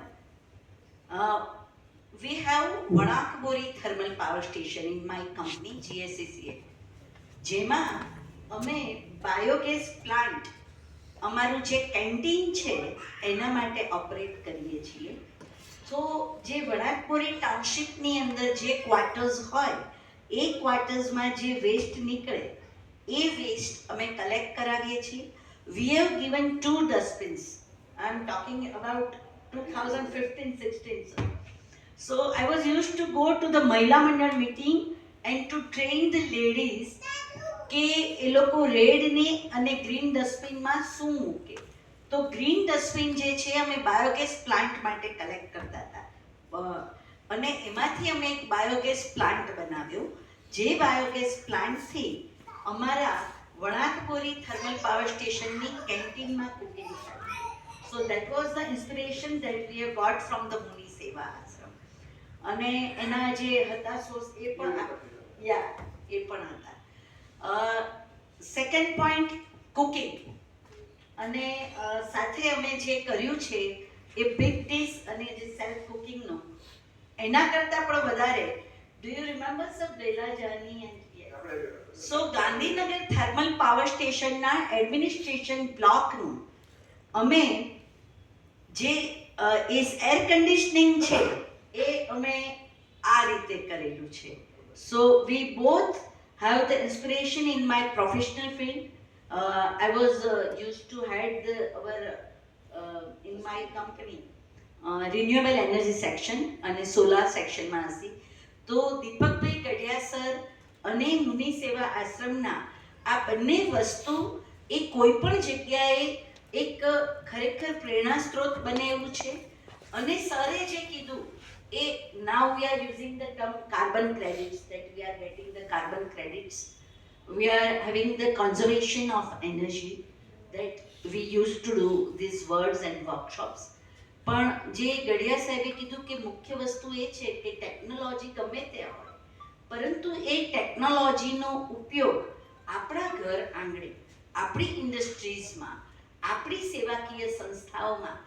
we have Wanakbori Thermal Power Station in my company, GSCCA. જેમાં અમે biogas plant અમારું જે canteen છે એના માટે operate કરીએ છીએ. તો જે વણાકબોરી ટાઉનશીપની અંદર જે ક્વાર્ટર્સ હોય એ ક્વાર્ટર્સમાં જે વેસ્ટ નીકળે એ વેસ્ટ અમે કલેક્ટ કરાવીએ છીએ. We have given 2 ડસ્ટબિન્સ. I am talking about 2015-16. So I was used to go to the Mahila Mandal meeting and to train the ladies કે એ લોકો રેડ ને અને ગ્રીન ડસ્ટબિનમાં શું મૂકે. તો ગ્રીન ડસ્ટબિન જે છે અમે બાયોગેસ પ્લાન્ટ માટે કલેક્ટ કરતા હતા અને એમાંથી અમે એક બાયોગેસ પ્લાન્ટ બનાવ્યો જે બાયોગેસ પ્લાન્ટથી અમારા વણાકબોરી થર્મલ પાવર સ્ટેશનની કેન્ટીનમાં કુકિંગ થાય. So that was the inspiration that we have got from the Muni Seva આશ્રમ. અને એના જે હતા સોર્સ એ પણ હતા. Second point, cooking. અને સાથે અમે જે કર્યું છે એ બિગ ડિશ અને જે સેલ્ફ કુકિંગનો એના કરતાં પણ વધારે. Do you remember sir Bela Jani and so Gandhinagar thermal power સ્ટેશનના એડમિનિસ્ટ્રેશન બ્લોકનું અમે જે એર કન્ડિશનિંગ છે એ અમે આ રીતે કરેલું છે. So we both have the inspiration in my professional field. I was used to head in my company renewable energy section અને solar section માં હતી. તો દીપકભાઈ ગઢિયા સર અને મુનિ સેવા આશ્રમના આ બંને વસ્તુ એ કોઈ પણ જગ્યાએ એક ખરેખર પ્રેરણા સ્ત્રોત બને એવું છે. અને સરે જે કીધું now we are using the term carbon credits, that we are getting the carbon credits. We are having the conservation of energy, that we used to do these words and workshops. પણ જે ગઢિયા સાહેબે કીધું કે મુખ્ય વસ્તુ એ છે કે technology ગમે તે હોય પરંતુ એ ટેકનોલોજીનો ઉપયોગ આપણા ઘર આંગણે, આપણી ઇન્ડસ્ટ્રીઝમાં, આપણી સેવાકીય સંસ્થાઓમાં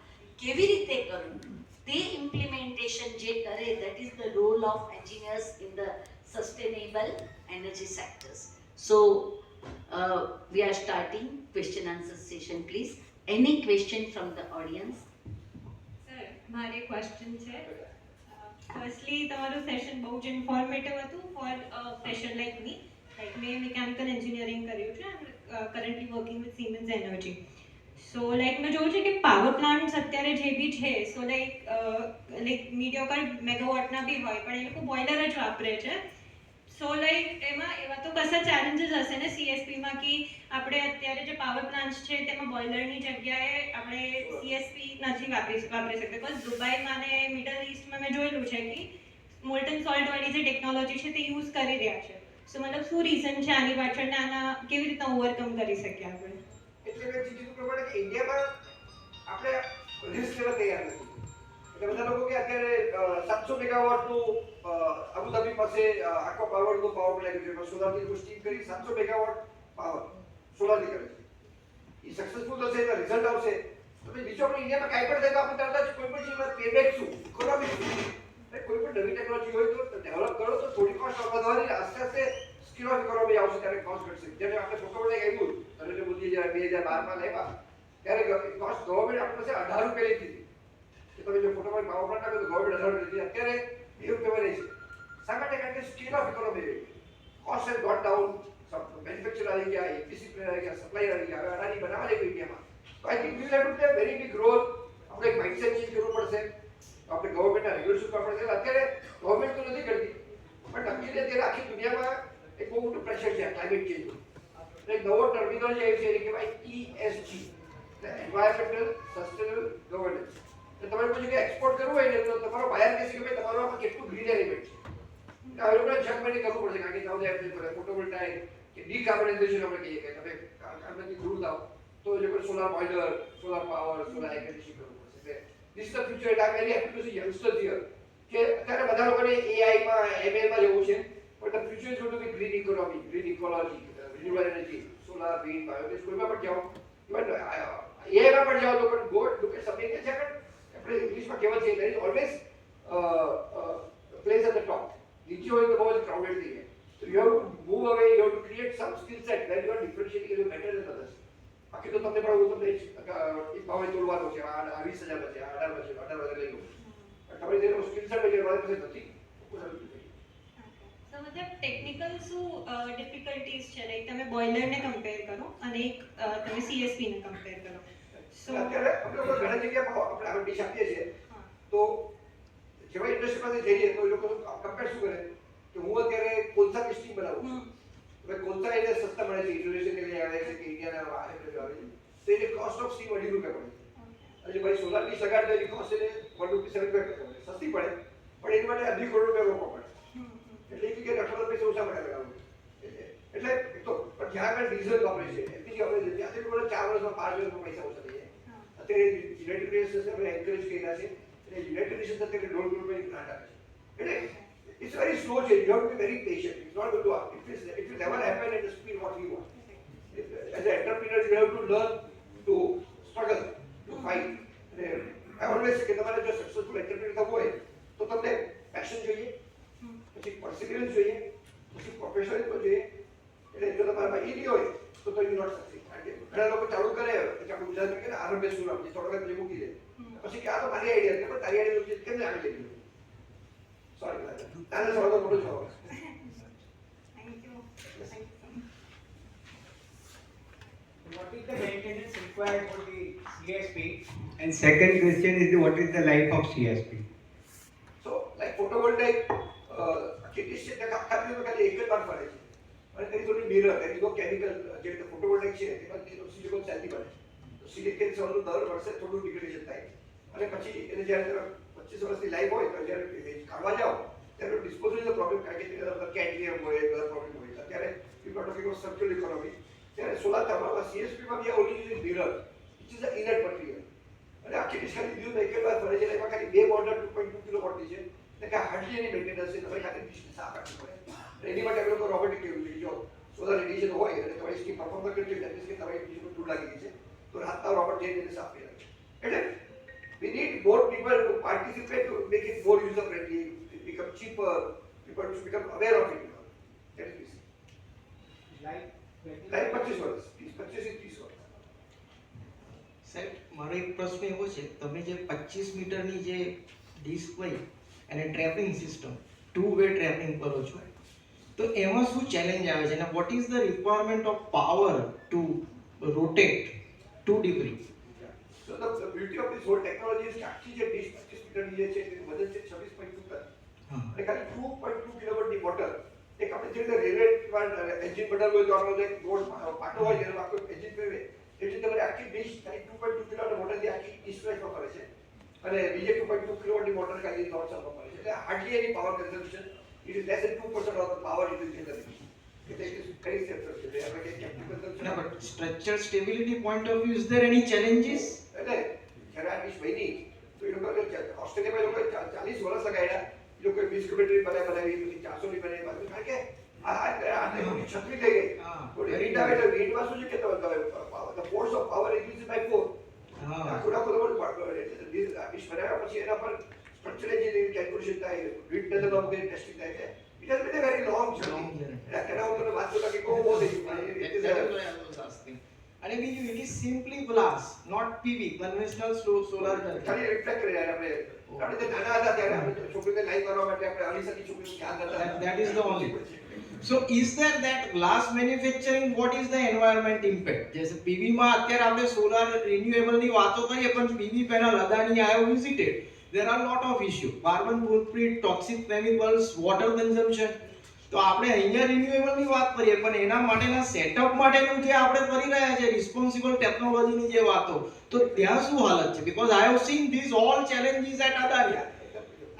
કેવી રીતે કરવું તે ઇમ્પ્લિમેન્ટેશન જે કરે, that is the role of engineers in the sustainable energy sectors. So we are starting question answer session, please. Any question from the audience? સર, મારે ક્વેશ્ચન છે. ફર્સ્ટલી તમારું સેશન બહુ જ ઇન્ફોર્મેટિવ હતું for fresher like me. Like મેં mechanical engineering કર્યું છે. I am currently working with Siemens energy. So like મેં જોયું છે કે પાવર પ્લાન્ટ્સ અત્યારે જે બી છે સો લાઈક મીડિયોકર મેગાવોટના બી હોય પણ એ લોકો બોઇલર જ વાપરે છે. સો લાઈક એમાં એવા તો કશા ચેલેન્જીસ હશે ને સીએસપીમાં કે આપણે અત્યારે જે પાવર પ્લાન્ટ્સ છે તેમાં બોઇલરની જગ્યાએ આપણે સીએસપી નથી વાપરી શકતા બિકોઝ દુબઈમાં અને મિડલ ઇસ્ટમાં મેં જોયેલું છે કે મોલ્ટન સોલ્ટવાળી જે ટેકનોલોજી છે તે યુઝ કરી રહ્યા છે. સો મતલબ શું રીઝન છે આની પાછળ ને આના કેવી રીતના ઓવરકમ કરી શકીએ આપણે? એટલે મેં કીધું પ્રમાણે કે ઇન્ડિયામાં આપણે રિસ્ક લેવા તૈયાર નથી. એટલે બધા લોકો કે અત્યારે 700 મેગાવોટનું અબુધાબી પાસે આખો પાવરનું પાવર પ્લાન્ટ છે, સોલારથી કોઈ સ્ટીમ કરી 700 મેગાવોટ પાવર સોલારથી કરે છે. એ સક્સેસફુલ થશે એનો રિઝલ્ટ આવશે તો પછી બીજો આપણે ઇન્ડિયામાં કાંઈ પણ થાય તો આપણે તરત જ કોઈ પણ ચીજમાં પેબેક શું ઇકોનોમિક શું કોઈ પણ નવી ટેકનોલોજી હોય તો ડેવલપ કરો તો થોડી કોસ્ટ વધવાની આસ્તે આસ્તે સ્કીલ ઓફ ઇકોનોમી આવશે ત્યારે કોસ્ટ ઘટશે. જેને આપણે ફોટોવોલ્ટેઇક આવ્યું નરેન્દ્ર મોદી જ્યારે 2012માં લેવા ત્યારે કોસ્ટ ગવર્મેન્ટ આપણી પાસે 18 રૂપિયા લેતી હતી કે તમે જો ફોટોવોલ્ટેઇક પાવર પ્લાન્ટ નાખો તો ગવર્મેન્ટ 18 રૂપિયા અત્યારે 2 રૂપિયા રહે છે. શા માટે? કારણ કે scale of economy cost has got down. Manufacture આવી ગયા, એપીસી પ્લેયર આવી ગયા, સપ્લાયર આવી ગયા, હવે અડાની બનાવવા લાગ્યું ઇન્ડિયામાં. તો I think we have to play very big role. આપણે એક માઇન્ડસેટ ચેન્જ કરવું પડશે, આપણે ગવર્મેન્ટના રેગ્યુલેશન કરવા પડશે. અત્યારે ગવર્મેન્ટ તો નથી કરતી પણ નક્કી અત્યારે આખી દુનિયામાં એક બહુ મોટું પ્રેશર છે ક્લાઇમેટ ચેન્જનું. એક નવો ટર્મિનોલોજી આવી છે એને કહેવાય ESG, એન્વાયરમેન્ટલ સસ્ટેનેબલ ગવર્નન્સ. તો તમારે પૂછ્યું કે એક્સપોર્ટ કરવું હોય ને તો તમારો બાયર કહેશે કે ભાઈ તમારો આમાં કેટલું ગ્રીન એલિમેન્ટ છે. હવે લોકોને જગમેન્ટ કરવું પડશે કારણ કે તમને એપ્રિલ ફોટોવોલ્ટાઇક કે ડીકાર્બોનાઇઝેશન આપણે કહીએ કે તમે કાર્બનથી દૂર થાવ તો જે કોઈ solar boiler, solar power, solar air conditioning કરવું પડશે. This is the future. એટલે આ very happy to see youngsters here કે અત્યારે બધા લોકોને એઆઈમાં MLમાં જવું છે પણ the future is going to be green economy, green ecology, renewable energy, solar, wind, biogas. કોઈમાં પણ જાઓ ઇવન એઆઈમાં પણ જાઓ તો પણ ગો લુક એટ સમથિંગ કે છે આપણે ઇંગ્લિશમાં કહેવત છે there is always place at the top. નીચે હોય તો બહુ જ ક્રાઉડેડ થઈ જાય. So you have to move away, you have to create some skill set where you are differentiating you better than others. બાકી તો તમને પણ હું તમને એક ભાવે તોડવાનો છે, આ 20,000 છે, આ 18 છે, 18 લઈ લો. તમારી જે સ્કિલ સેટ છે મારી પાસે નથી. સો મતલબ ટેકનિકલ શું ડિફિકલ્ટીઝ છે લાઈક તમે બોઇલરને કમ્પેર કરો અને એક તમે સીએસપી ને કમ્પેર કરો. સો અત્યારે આપણે લોકો ઘણી જગ્યાએ આપણે આ ડીશ આપીએ છીએ તો જેવા ઇન્ડસ્ટ્રીમાંથી જઈએ તો એ લોકો કમ્પેર શું કરે કે હું અત્યારે કોલસાની સ્ટીમ બનાવું છું. હવે કોલસા એને સસ્તા મળે છે, ઇન્ડોનેશિયા લઈ આવે છે કે ઇન્ડિયાના આવે છે તો એની કોસ્ટ ઓફ સ્ટીમ 2.5 રૂપિયા પડે છે. અને ભાઈ સોલારની સગાડ તો એની કોસ્ટ એને 1.75 રૂપિયા પડે, સસ્તી પડે પણ એની માટે 2.5 કરોડ રૂપિયા રોકવા પડે. એટલે એ કે 18 પૈસા ઓછા મળે લગાવવું. એટલે તો પણ જ્યાં આગળ ડીઝલ વાપરે છે એલપીજી વાપરે છે ત્યાંથી લોકો 4 વર્ષમાં 5 વર્ષમાં પૈસા ઓછા થઈ જાય. અત્યારે યુનાઇટેડ નેશન્સ આપણે એન્કરેજ કર્યા છે એટલે યુનાઇટેડ નેશન્સ અત્યારે 1.5 કરોડ રૂપિયાની ગ્રાન્ટ આપે છે. એટલે it's very slow change. You have to be very patient. It's not going to happen. It will never happen at the speed what we want. As an entrepreneur, you have to learn to struggle, to fight. I always say કે તમારે જો successful entrepreneur થવું હોય તો તમને passion જોઈએ, પછી perseverance જોઈએ, પછી પ્રોફેશનલિઝમ જોઈએ. એટલે જો તમારામાં એ નહીં હોય તો યુ નોટ સક્સીડ. કારણ કે ઘણા લોકો ચાલુ કરે પછી આપણે ગુજરાતમાં કે આરંભે શું આપીએ થોડા પછી મૂકી દે પછી કે આ તો મારી આઈડિયા છે પણ તારી આઈડિયા કેમ આગળ લઈ ગયું. Sorry, that is all the photos of us. Thank you. What is the maintenance required for the CSP? And second question is what is the life of CSP? So, like photovoltaic, kitties છે તે ખાલી ખાલી એક જ વાર ફરે છે. અને તેની થોડી મિરર, તેની તો કેમિકલ જે ફોટોવોલ્ટેઇક છે તેમાં તેનો સિલિકોન સેલથી બને છે. તો સિલિકોન સેલનું દર વર્ષે થોડું ડિગ્રેડેશન થાય અને પછી એને જ્યારે 25 વર્ષની લાઈફ હોય તો જ્યારે કાઢવા જાઓ ત્યારે ડિસ્પોઝલનો પ્રોબ્લેમ કારણ કે તેની અંદર કેડમિયમ હોય, બધા પ્રોબ્લેમ હોય. અત્યારે we are talking of circular economy. ત્યારે સોલાર થર્મલમાં સીએસપીમાં be only using mirror which is a inert material. અને આખી ડિસ્કની દીધું એક વાર ફરે છે એમાં ખાલી 2 બોર્ડર 2.2 કિલોવોટની છે એટલે કે હાર્ડલી એની મેન્ટેનન્સ છે. તમે ખાલી ડિસ્કને સાફ રાખવી પડે. એની માટે આપણે લોકો રોબોટિક કેવું છે જો સોલાર રેડિયેશન હોય અને તમારી સ્કીમ પરફોર્મ કરતી હોય એટલે કે તમારી ડિસ્કમાં ધૂળ લાગી ગઈ છે તો રાતના રોબોટ જઈને એને સાફ કરી નાખે. એટલે we need more people to participate to make it more user friendly, become cheaper, people should become aware of it. That is easy. Like 25 વર્ષ 25 થી 30 વર્ષ. સાહેબ મારો એક પ્રશ્ન એવો છે તમે જે 25 મીટરની જે ડિસ્ક હોય અને ટ્રેપિંગ સિસ્ટમ 2-વે ટ્રેપિંગ કરો છો તો એમાં શું ચેલેન્જ આવે છે અને what is the requirement of power to rotate 2 degree beauty of this whole technology is કે આખી જે 20-25 મીટરની જે છે તેનું વજન છે 26.2 ટન અને ખાલી 2.2 કિલોવોટની મોટર એક આપણે જે રીતે રેલવે એન્જિન બનાવવું હોય તો આનો એક ગોળ પાટો હોય જેનો આખું એન્જિન ફેરવે એ રીતે તમારે આખી ડીશ ખાલી 2.2 કિલોવોટ મોટરથી આખી ડીશ વાઇઝમાં કરે છે અને બીજે 2.2 કિલોવોટની મોટર ખાલી નોટ ચાલવા કરે છે એટલે hardly any power consumption it is less than 2% of the power it is generated. એટલે it is very safe છે આપણે કે capital consumption No, but structural stability point of view, is there any challenges? એટલે જ્યારે આ dish બની તો એ લોકો ઓસ્ટ્રેલિયામાં એ લોકોએ 40 વર્ષ લગાડ્યા એ લોકોએ 20 કિલોમીટર બનાવી પછી 400 ની બનાવી કારણ કે આ મોટી છત્રી થઈ ગઈ તો વિન્ડ આવે તો વિન્ડમાં શું છે કે the force of power increases by 4 થોડા થોડા ડીશ બનાવ્યા પછી એના પર સ્ટ્રક્ચરલ એન્જિનિયરિંગ કેલ્ક્યુલેશન થાય વિન્ડ ડઝન્ટ ઓફ ટેસ્ટિંગ થાય છે it has been a very long journey. તેના ઉપર વાત તો કે બહુ બહુ થઈ That is why I was asking. અને બીજું, it is simply glass, not PV, conventional solar panel. ખાલી રિફ્લેક્ટ કરી આપણે જે નાના હતા ત્યારે આપણે છોકરીને લાઈન કરવા માટે આપણે અઢીસની છોકરીને ખ્યાલ કરતા That is the only. So is there that glass manufacturing, what is the environment impact? जैसे PV માં અત્યારે આપણે solar renewable ની વાતો કરીએ પણ PV panel Adani I have visited. There are lot of issue. Carbon footprint, toxic chemicals, water consumption. તો આપણે અહીંયા રિન્યુએબલ ની વાત કરીએ પણ એના માટેના સેટઅપ માટેનું જે આપણે કરી રહ્યા છે રિસ્પોન્સિબલ ટેકનોલોજીની જે વાતો તો ત્યાં શું હાલત છે because I have seen this all challenges at અદાનિયા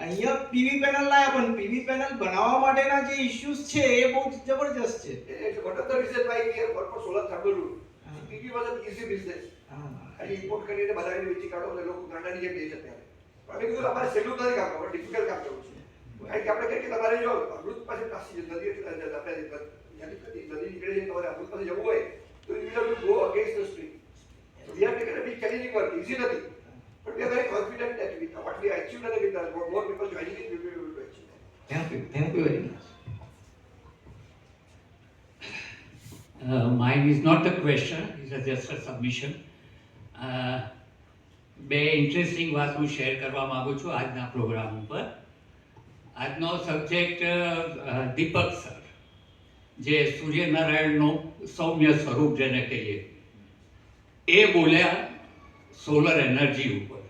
અહીંયા પીવી પેનલ લાયા પણ પીવી પેનલ બનાવવા માટેના જે ઇશ્યુઝ છે એ બહુ જબરજસ્ત છે what are the reason why we have worked for solar thermal route? PV was an easy business. અને ઇમ્પોર્ટ કરીને બનાવીને વેચી કાઢો એટલે લોકો ગાંડાની જેમ બેચે ત્યારે અમે કીધું અમારે સહેલું નથી કામ કરવું ડિફિકલ્ટ કામ કરવું છે કારણ કે આપણે કહીએ કે તમારે જો અમૃત પાસે કાશી નદી આપણે નદી નીકળે છે તમારે અમૃત પાસે જવું હોય તો you have to go against the stream so we have taken a big challenging work easy નથી but we are very confident that with what we achieved અને with more people joining it we will be able to achieve. Thank you very much. Mine is not a question, it's just a submission. બે interesting વાત હું share કરવા માંગુ છું આજના programme ઉપર. આજનો સબ્જેક્ટ દીપક સર જે સૂર્યનારાયણનું સૌમ્ય સ્વરૂપ જેને કહીએ એ બોલ્યા સોલર એનર્જી ઉપર.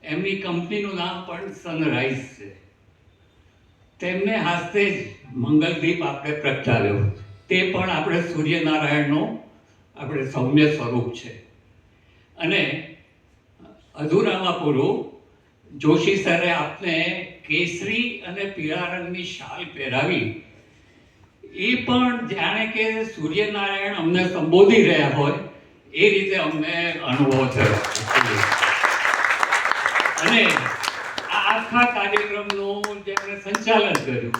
એમની કંપનીનું નામ પણ સનરાઈઝ છે. તેમને હાસ્તે જ મંગલદીપ આપણે પ્રગટાવ્યો તે પણ આપણે સૂર્યનારાયણનું આપણે સૌમ્ય સ્વરૂપ છે. અને અધૂરામાં પૂરું જોશી સરે આપને કેસરી અને પીળા રંગની શાલ પહેરાવી એ પણ જાણે કે સૂર્યનારાયણ અમને સંબોધી રહ્યા હોય એ રીતે અમને અનુભવ થયો. અને આ આખા કાર્યક્રમનું જેમણે સંચાલન કર્યું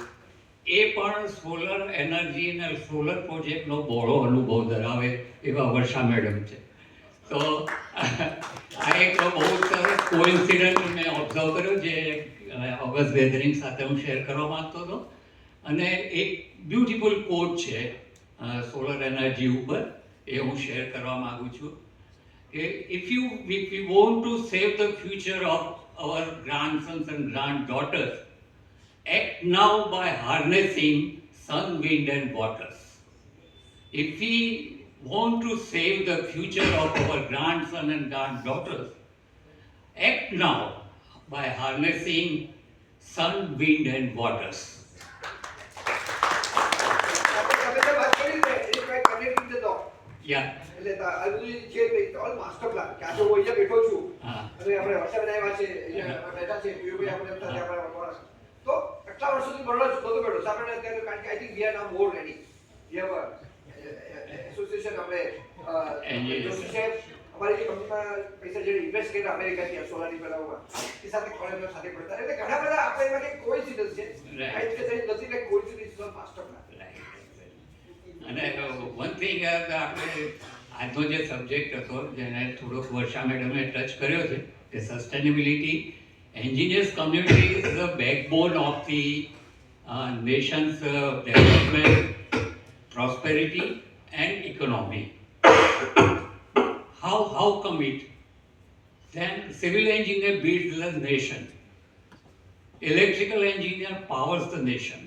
એ પણ સોલર એનર્જી અને સોલર પ્રોજેક્ટનો બહોળો અનુભવ ધરાવે એવા વર્ષા મેડમ છે. તો આ એક બહુ સરસ કોઇન્સિડન્ટ મેં ઓબ્ઝર્વ કર્યો જે ઓગસ્ટ ગેધરિંગ સાથે હું શેર કરવા માંગતો હતો. અને એક બ્યુટીફુલ કોટ છે સોલર એનર્જી ઉપર એ હું શેર કરવા માંગુ છું કે if we want to save the future of our grandsons and granddaughters, act now by harnessing sun, wind and waters. If we want to save the future of our grandson and granddaughters, act now by harnessing sun, wind and waters. આપણે વાત કરી ને એ કઈ connecting the dot Yeah. એટલે આ બધું જે all master plan કે આજે હું અહીંયા બેઠો છું હા. અને આપણે વર્ષા બનાવ્યા છે અહીંયા બેઠા છે પીયુભાઈ આપણે સાથે આપણે વણવા તો કેટલા વર્ષોથી ભણવા છું તો બેઠો આપણે અત્યારે કારણ કે આઈ think we are now more ready we have association આપણે જોશી સાહેબ અમારી જે કંપનીમાં પૈસા જે ઇન્વેસ્ટ કર્યા અમેરિકાથી સોલારની બનાવવામાં એ સાથે કોલેજમાં સાથે પડતા એટલે ઘણા બધા આપણે એમાં કંઈક કોઇન્સિડન્સ છે આઈ થિંક નથી like coincidence of master plan. અને વન થિંગ આપણે આજનો જે સબ્જેક્ટ હતો જેને થોડોક વર્ષા મેડમે ટચ કર્યો છે કે sustainability engineers community is the backbone of the Nations development prosperity and economy. How come it? Then civil engineer builds the nation. Electrical engineer powers the nation.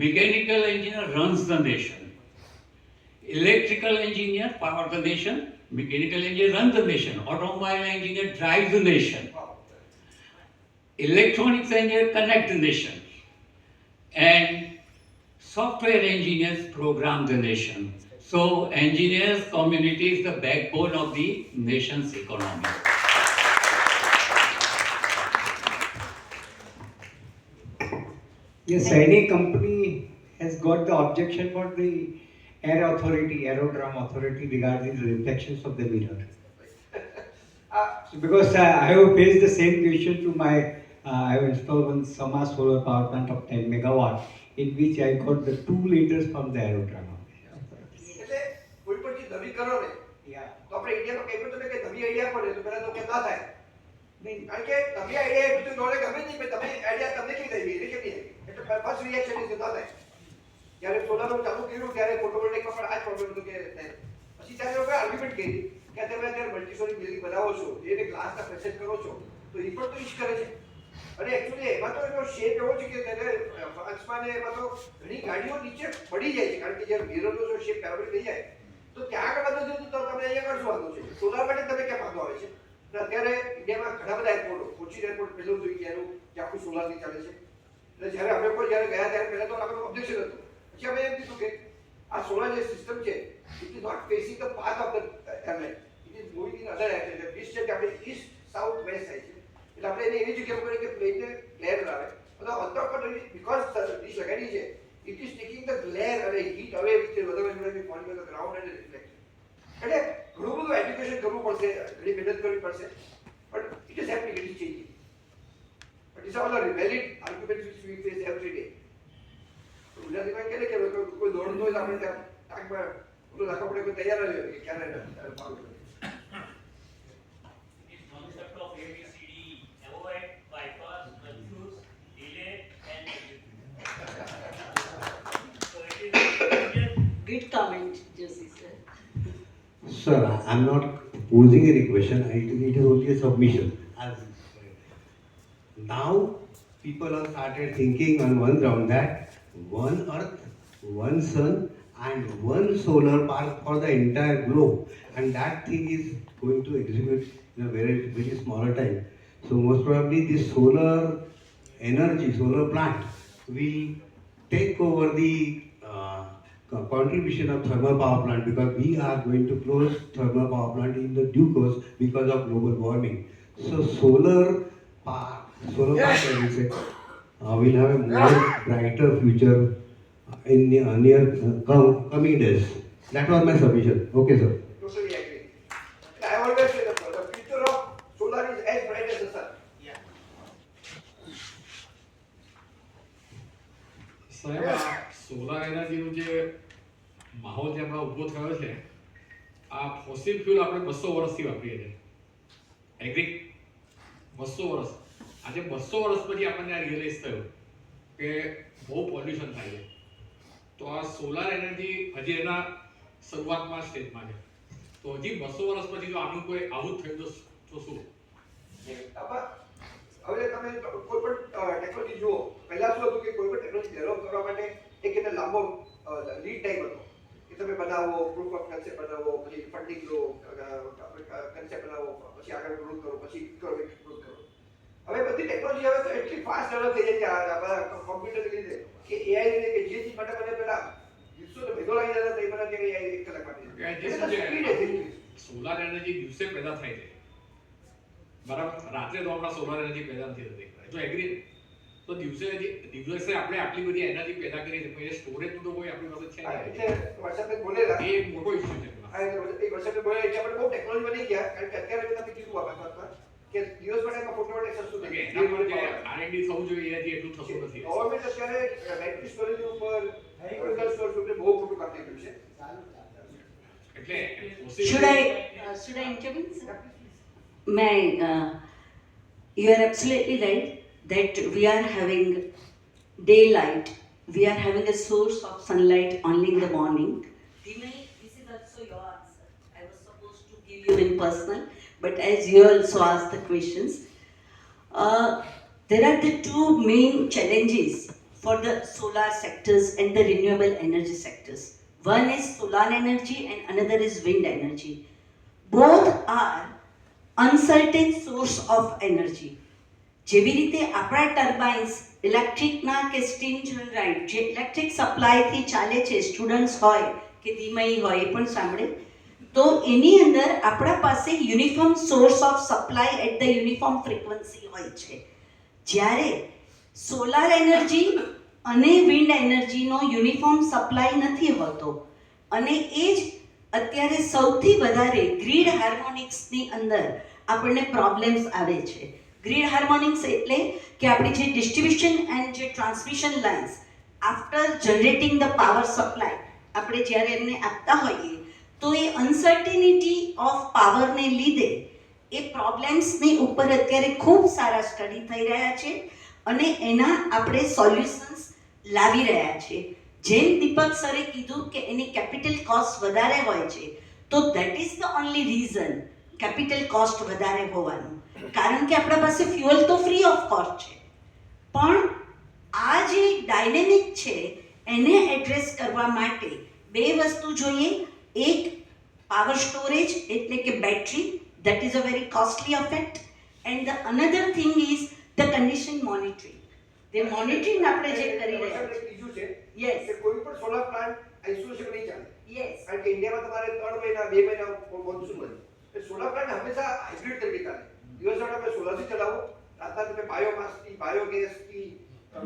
Mechanical engineer runs the nation. Electrical engineer power the nation. Mechanical engineer run the nation. Automobile engineer drives the nation. Wow. Electronics engineer connect the nation. And software engineers program the nation. So engineers community is the backbone of the nation's economy. Yes, any company has got the objection for the air authority, aerodrome authority regarding the reflections of the mirror. So because I have faced the same question to my, I have installed one Sama solar power plant of 10 megawatt, in which I got the 2 liters from the aerodrome. એટલે કોઈ પણ ચીજ નવી કરો ને Yeah. તો આપણે ઇન્ડિયામાં કહેવું તમે કે નવી આઈડિયા પડે તો પહેલા તો કે ના થાય કારણ કે નવી આઈડિયા એ બધું જોડે ગમે નહીં તમે આઈડિયા તમને કેવી થઈ ગઈ એટલે કેવી એટલે ફર્સ્ટ રિએક્શન ઇઝ ના થાય જ્યારે સોલારનું ચાલુ કર્યું ત્યારે ફોટોવોલ્ટેઇકમાં પણ આ જ પ્રોબ્લેમ હતો કે પછી ત્યારે લોકોએ આર્ગ્યુમેન્ટ કરી કે તમે અત્યારે મલ્ટીસ્ટોરી બિલ્ડિંગ બનાવો છો એને ગ્લાસના ફેસેટ કરો છો તો એ પણ તો ઈ જ કરે છે અને એકચ્યુઅલી એમાં તો એનો શેપ એવો છે કે તેને ફ્રાન્સમાં ને એમાં તો ઘણી ગાડીઓ નીચે પડી જાય છે કારણ કે જ્યારે મિરરનો જો શેપ બરાબર થઈ જાય તો ત્યાં આગળ વાંધો થયું તો તમે અહીંયા આગળ શું વાંધો છે સોલાર માટે તમે ક્યાં વાંધો આવે છે અને અત્યારે ઇન્ડિયામાં ઘણા બધા એરપોર્ટો કોચીન એરપોર્ટ પહેલું જોઈ ત્યાંનું જે આખું સોલારથી ચાલે છે એટલે જ્યારે અમે પણ જ્યારે ગયા ત્યારે પહેલાં તો આપણું ઓબ્જેક્શન હતું પછી અમે એમ કીધું કે આ સોલાર જે સિસ્ટમ છે it is not facing the path of the airline it is moving in other airline બીચ છે કે આપણે ઈસ્ટ સાઉથ વેસ્ટ થાય છે એટલે આપણે એને એવી જગ્યા ઉપર કે પ્લેનને ગ્લેર આવે બધા અંતર પર બીકોઝ ડીશ લગાડી છે ઇટ ઇઝ ટેકિંગ ધ ગ્લેર અને હીટ અવે વિથ વધુ phone the ground and reflect એટલે ઘણું બધું એજ્યુકેશન કરવું પડશે ઘણી મહેનત કરવી પડશે but it is happening it is changing but it's all valid arguments which we face every day ગુજરાતીમાં કહે કે કોઈ દોડતું હોય તો આપણે ત્યાં ટાંકમાં પેલું રાખવા પડે કોઈ તૈયાર જ હોય કે ક્યારે પાડવું This concept of ABCD, avoid, bypass, confuse, delay, and execute. So it is Good comment, Josie sir. Sir, I'm not posing any question. It is only a submission. Now, people have started thinking on one ground that one earth, one sun, and one solar park for the entire globe, and that thing is going to execute in a very, very smaller time. So most probably this solar energy, solar plant will take over the contribution of thermal power plant, because we are going to close thermal power plant in the due course because of global warming. So solar park, I will say, will have a more brighter future in the near coming days. That was my submission. Okay, sir. Totally agree. I always say that the future of solar is as bright as the sun. સાહેબ આ solar એનર્જીનું જે માહોલ જે હમણાં ઊભો થયો છે આ ફોસિલ ફ્યુલ આપણે 200 વર્ષથી વાપરીએ છીએ એગ્રી 200 વર્ષ આજે 200 વર્ષ પછી આપણને આ રિયલાઇઝ થયું કે બહુ પોલ્યુશન થાય છે તો આ સોલાર એનર્જી હજી એના શરૂઆતમાં સ્ટેજમાં છે તો હજી 200 વર્ષ પછી જો આનું કોઈ આવું જ થયું તો શું હવે તમે કોઈ પણ ટેકનોલોજી જુઓ પહેલા શું હતું કે કોઈ પણ ટેકનોલોજી ડેવલપ કરવા માટે એક એને લાંબો લીડ ટાઈમ હતો કે તમે બનાવો પ્રૂફ ઓફ કન્સેપ્ટ બનાવો પછી ફંડિંગ લો કન્સેપ્ટ બનાવો પછી આગળ ગ્રોથ કરો પછી કરો ગ્રોથ કરો હવે બધી ટેકનોલોજી હવે તો એટલી ફાસ્ટ ડેવલપ થઈ જાય છે આપણા કોમ્પ્યુટર લીધે કે એઆઈ લીધે કે જે ચીજ માટે મને પહેલા દિવસો તો ભેગો લાગી જતા એ મને કે એઆઈ 1 કલાકમાં સોલાર એનર્જી દિવસે પેદા થાય છે બરાબર રાત્રે તો આપણા સોલાર એનર્જી પેદા નથી થતી તો એગ્રી તો દિવસે આપણે આટલી બધી એનર્જી પેદા કરી છે પણ એ સ્ટોરેજ તો કોઈ આપણી પાસે છે નહીં એટલે વોટ્સએપે બોલેલા એ મોટો ઇશ્યુ છે એક વોટ્સએપે બોલે એટલે આપણે બહુ ટેકનોલોજી બની ગયા કારણ કે અત્યારે તમે કીધું આ વાતમાં કે દિવસ માટે ફોટોવોલ્ટેઇક સસ્તું કે થઈ એના પર જે R&D થવું જોઈએ એનાથી એટલું થતું નથી ગવર્મેન્ટ અત્યારે બેટરી સ્ટોરેજ ઉપર ઇલેક્ટ્રિકલ સ્ટોરેજ ઉપર બહુ મોટું કામ થઈ રહ્યું છે એટલે Should I intervene, sir? May you are absolutely right that we are having daylight, we are having a source of sunlight only in the morning. Dimay, this is also your answer. I was supposed to give you in personal, but as you also asked the questions, there are the two main challenges for the solar sectors and the renewable energy sectors. One is solar energy and another is wind energy. both are uncertain source of energy. જેવી રીતે આપણા turbines ઇલેક્ટ્રિકના કે steam generate જે electric સપ્લાયથી ચાલે છે, students હોય કે ધીમઈ હોય એ પણ સાંભળે, તો એની અંદર આપણા પાસે uniform source of supply at the uniform frequency હોય છે. જ્યારે સોલાર એનર્જી અને વિન્ડ એનર્જીનો યુનિફોર્મ સપ્લાય નથી હોતો, અને એ જ અત્યારે સૌથી વધારે ગ્રીડ હાર્મોનિક્સની અંદર આપણને પ્રોબ્લેમ્સ આવે છે. ગ્રીડ હાર્મોનિક્સ એટલે કે આપણી જે ડિસ્ટ્રીબ્યુશન એન્ડ જે transmission lines after generating the power supply આપણે જ્યારે એમને આપતા હોઈએ, તો એ અનસર્ટિનિટી ઓફ પાવરને લીધે એ પ્રોબ્લેમ્સની ઉપર અત્યારે ખૂબ સારા સ્ટડી થઈ રહ્યા છે અને એના આપણે સોલ્યુશન્સ લાવી રહ્યા છે. જેમ દીપક સરે કીધું કે એની કેપિટલ કોસ્ટ વધારે હોય છે, તો that is the only reason capital cost વધારે હોવાનું, કારણ કે આપણા પાસે ફ્યુઅલ તો ફ્રી ઓફ કોસ્ટ છે. પણ આ જે ડાયનેમિક છે એને એડ્રેસ કરવા માટે બે વસ્તુ જોઈએ. એક પાવર સ્ટોરેજ એટલે કે battery, that is a very costly effect, and the another thing is the condition monitoring. The monitoring આપણે જે કરી રહ્યા છીએ. બીજું છે Yes. કે કોઈ પણ સોલાર પ્લાન્ટ આઇસોલેશન નહીં ચાલે. Yes. કારણ કે ઇન્ડિયામાં તમારે 3 મહિના 2 મહિના મોન્સૂન હોય. એ સોલાર પ્લાન્ટ હંમેશા હાઇબ્રિડ તરીકે ચાલે. દિવસ તમે સોલારથી ચલાવો, રાતના તમે બાયોમાસથી, બાયોગેસથી,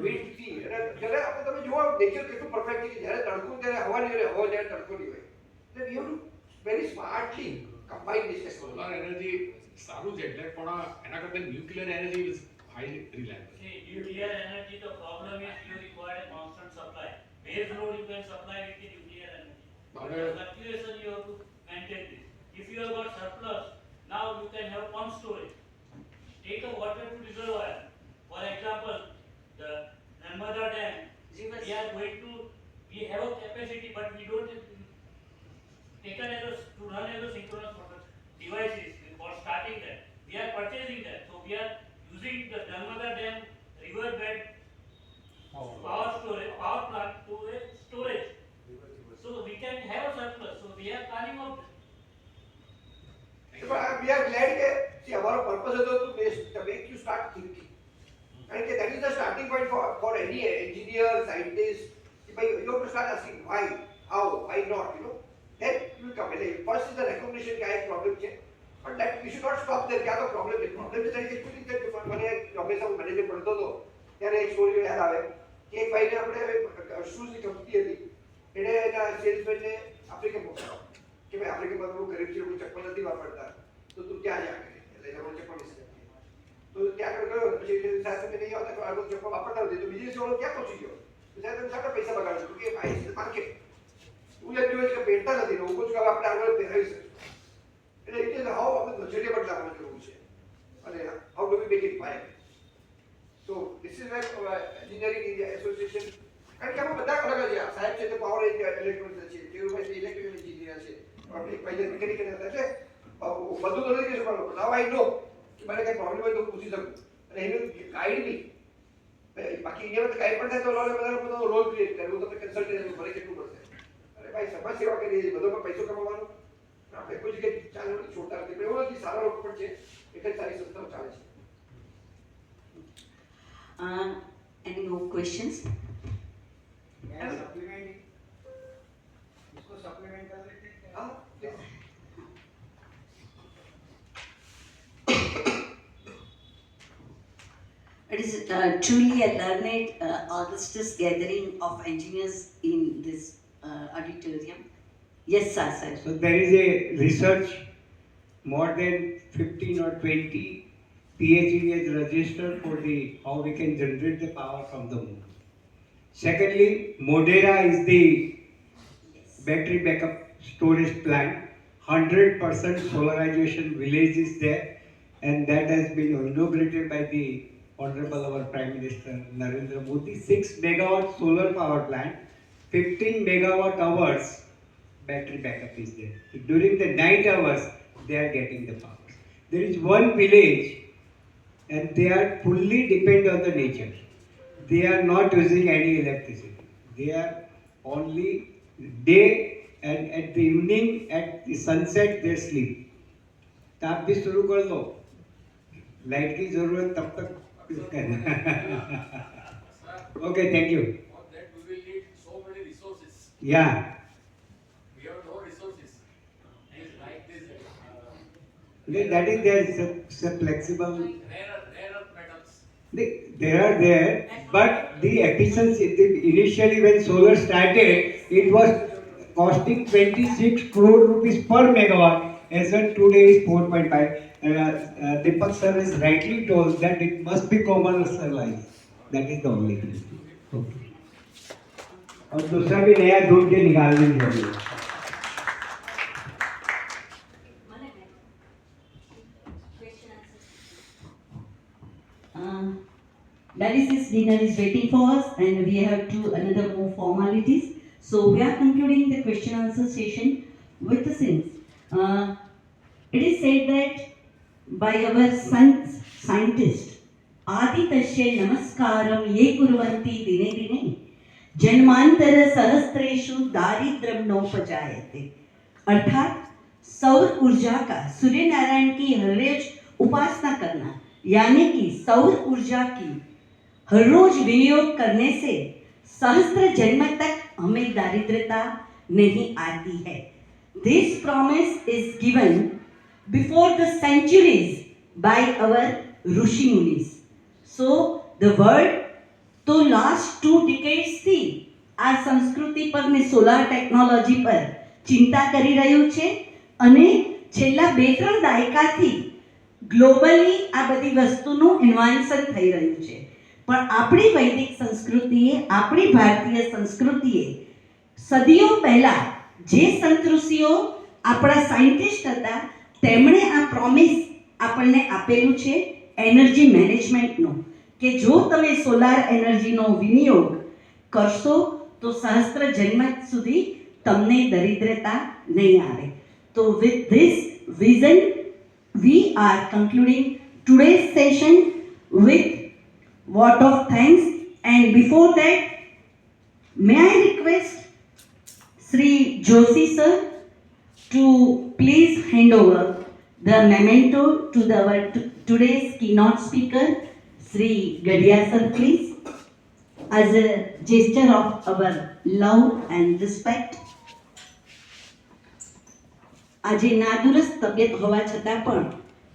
વિન્ડથી, અને જ્યારે આપણે તમે જુઓ નેચર કેટલું પરફેક્ટ છે કે જ્યારે તડકો ત્યારે હવા નહીં હોય, હવા જ્યારે તડકો નહીં હોય. એટલે વી have two very smartly combine this. Solar energy સારું છે એટલે પણ એના કરતા nuclear energy is highly reliable. See, nuclear energy, the problem is you require a constant supply. Base load you can supply with the nuclear energy. But Okay. the fluctuation you have to maintain this. If you have got surplus, now you can have pump storage. Take a water to reservoir. For example, the Narmada Dam, we are going to, we have a capacity, but we don't taken as a, to run as a synchronous motor devices for starting that. We are purchasing that. So we are using the Narmada Dam river bed power storage, power plant to a storage. So we can have a surplus. So we are planning of this. But we are glad કે see our purpose હતો to make you start thinking. And that is the starting point for any engineer, scientist. You have to start asking why, how, why not, you know. Then you will come. First is the recognition કે આ એક problem છે. But that we should not stop there. क्या तो problem है? Problem is actually that મને હંમેશા manager ભણતો હતો ત્યારે એક સ્ટોરી યાદ આવે કે એક ભાઈને આપણે શૂઝની કંપની હતી, એને એના સેલ્સમેનને આફ્રિકા મોકલ્યો કે ભાઈ આફ્રિકામાં બહુ ગરીબ છે, કોઈ ચપ્પલ નથી વાપરતા, તો તું ત્યાં જા કરે એટલે જમણ ચપ્પલ વિશે. તો ત્યાં આગળ ગયો, પછી સાહેબ તમે નહીં આવતા, આ બધું ચપ્પલ વાપરતા નથી, તો બીજી દિવસે ઓલો ક્યાં પહોંચી ગયો? તો સાહેબ તમે સારા પૈસા બગાડો છો કે ભાઈ માર્કેટ હું એમ જોયું કે પહેરતા નથી ને હું કહું છું કે આપણે આગળ પહેરાવી શકીએ. એટલે it is how આપણે નજરિયા બદલાવવાની જરૂર છે અને how do we make it viable. So this is where engineering India association, કારણ કે આપણે બધા અલગ છે. સાહેબ છે તે પાવર ઇલેક્ટ્રોનિક્સ છે, કેરુભાઈ છે ઇલેક્ટ્રિકલ એન્જિનિયર છે, આપણે પહેલે મિકેનિકલ હતા છે. બધું તો નથી કહી શકવાનું, નાવ આઈ નો કે મને કંઈ પ્રોબ્લેમ હોય તો પૂછી શકું અને એનું ગાઈડ બી. બાકી ઇન્ડિયામાં તો કાંઈ પણ થાય તો લોકોએ બધાનો પોતાનો રોલ ક્રિએટ કરે, હું તમને કન્સલ્ટન્ટ ભલે કેટલું પડશે. અરે ભાઈ સમાજ સેવા કરીએ છીએ, બધો પૈસો કમાવાનો આપણે કોઈ જગ્યાએ ચાલે છોડતા નથી. પણ એવું નથી, સારા લોકો પણ છે, એટલે સારી સંસ્થાઓ ચાલે છે. Any more questions? इसको सप्लीमेंट कर लेते हैं. હા, please. It is truly a learned, auspicious gathering of engineers in this auditorium. Yes, sir. So there is a research, more than 15 or 20 PhD has registered for the how we can generate the power from the moon. Secondly, Modera is the battery backup storage plant. 100% solarization village is there, and that has been inaugurated by the Honorable our Prime Minister Narendra Modi. 6 megawatt solar power plant, 15 megawatt hours battery backup is there. So during the night hours, they are getting the power. There is one village, and they are fully depend on the nature. They are not using any electricity. They are only day and at the evening, at the sunset, they sleep. तो आप भी शुरू कर दो, light की जरूरत तब तक करना। Okay, thank you. For that we will need so many resources. या We have no resources. It's like this. that is there, so flexible. Rare earth metals. They are there, but the efficiency, initially when solar started, it was costing 26 crore rupees per megawatt, as on today is 4.5. Deepak sir is rightly told that it must be commercialized. That is the only thing. Okay. और दूसरा भी नया ढूंढ के निकालने चाहिए। Dialysis dinner is waiting for us, and we have another more formalities. So we are concluding the question answer session with the sins. It is said that by our scientists, आदितस्य नमस्कारं ये कुर्वन्ति दिने दिने जन्मांतर सहस्रेषु दारिद्र्यं नोपजायते। अर्थात सौर ऊर्जा का, सूर्य नारायण की हर रोज उपासना करना, यानी कि सौर ऊर्जा की हर रोज विनियोग करने से सहस्त्र जन्म तक हमें दारिद्रता नहीं आती है। This promise is given before the centuries by our rishi munis. So the word તો લાસ્ટ 2 decades થી આ સંસ્કૃતિ પર ને સોલાર ટેકનોલોજી પર ચિંતા કરી રહ્યું છે, અને છેલ્લા 2-3 દાયકાથી ગ્લોબલી આ બધી વસ્તુનું ઇન્વેન્શન થઈ રહ્યું છે. પણ આપણી વૈદિક સંસ્કૃતિએ, આપણી ભારતીય સંસ્કૃતિએ સદીઓ પહેલા જે સંત ઋષિઓ આપણા સાયન્ટિસ્ટ હતા, તેમણે આ પ્રોમિસ આપણને આપેલું છે એનર્જી મેનેજમેન્ટનું, કે જો તમે સોલાર એનર્જીનો વિનિયોગ કરશો તો સહસ્ત્ર જન્મ સુધી તમને દરિદ્રતા નહીં આવે. તો with this vision we are concluding today's session with vote of thanks, and before that may I request Sri Joshi sir to please hand over the memento to today's keynote speaker Sri Gadia sir, please, as a gesture of our love and respect. આજે નાદુરસ્ત તબિયત હોવા છતાં પણ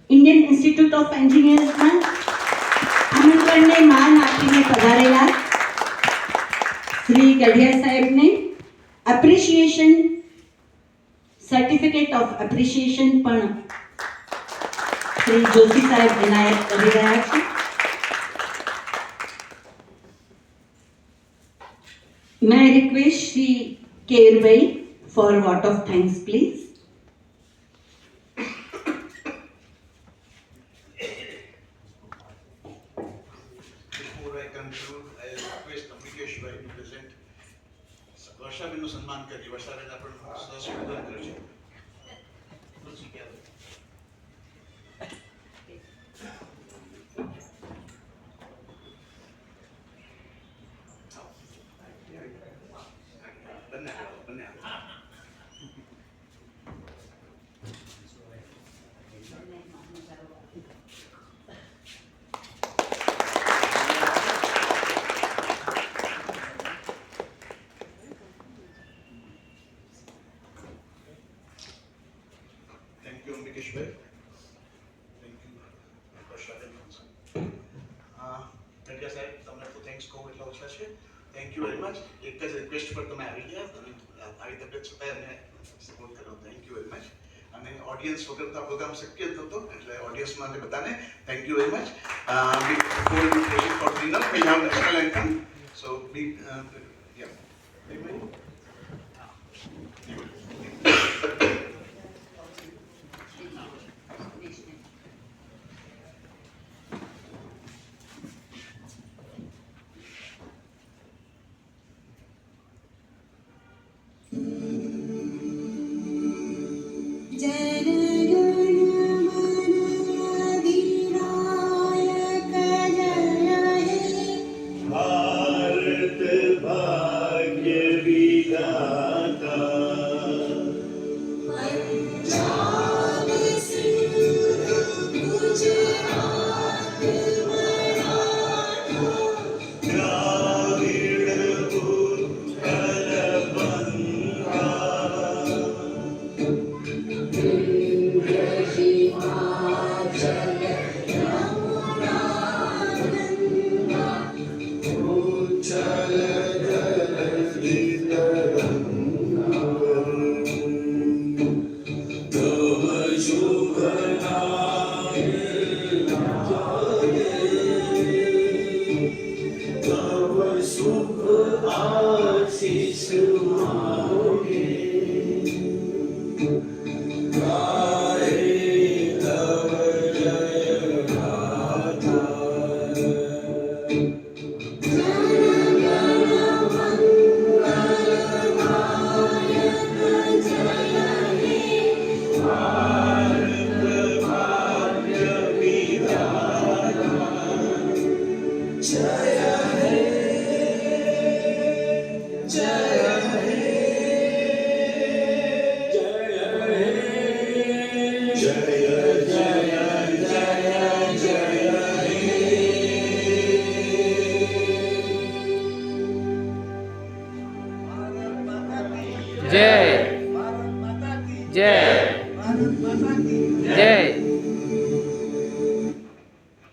Indian institute of એન્જિનિયર્સમાં આમંત્રણને માન આપીને પધારેલા શ્રી ગઢિયા સાહેબને appreciation certificate of appreciation પણ શ્રી જોશી સાહેબ એનાયત કરી રહ્યા છે. May I request Shri Kerbai for vote of thanks, please? Before I conclude, I request Ambikesh Bhai to present વર્ષાબેનનું સન્માન કરી. વર્ષાબેન આપણને સરસ પ્રદાન કર્યું છે. તુલસી ક્યાં? બંને Thank you, Ambikesh Bhai. Thank you, Prashad. Gadia સાહેબ, તમને તો થેન્ક્સ કહું એટલા ઓછા છે. Thank you very much. એક જ રિક્વેસ્ટ પર તમે આવી ગયા અને આવી તબિયત છતાં એમને સપોર્ટ કર્યો. Thank you very much. અને ઓડિયન્સ વગર તો આ પ્રોગ્રામ શક્ય જ નહોતો, એટલે ઓડિયન્સમાં અને બધાને thank you very much. Before we proceed for dinner, we have national anthem. So we, yeah. Bharat भाग्य जय जय जय.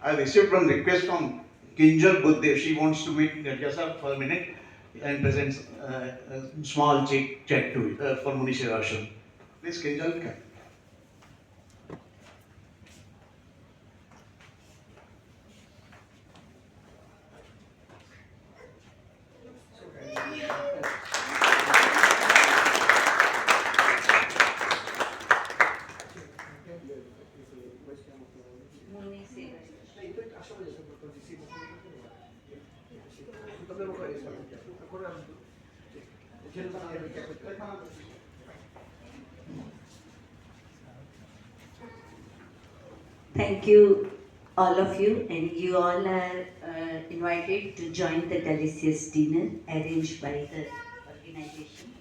I received one request from Kinjal Buddev. She wants to meet Jasa for a minute and presents a small check to for Munishi Ashram. Please, Kinjal, come. Thank you, all of you, and you all are invited to join the delicious dinner arranged by the organization.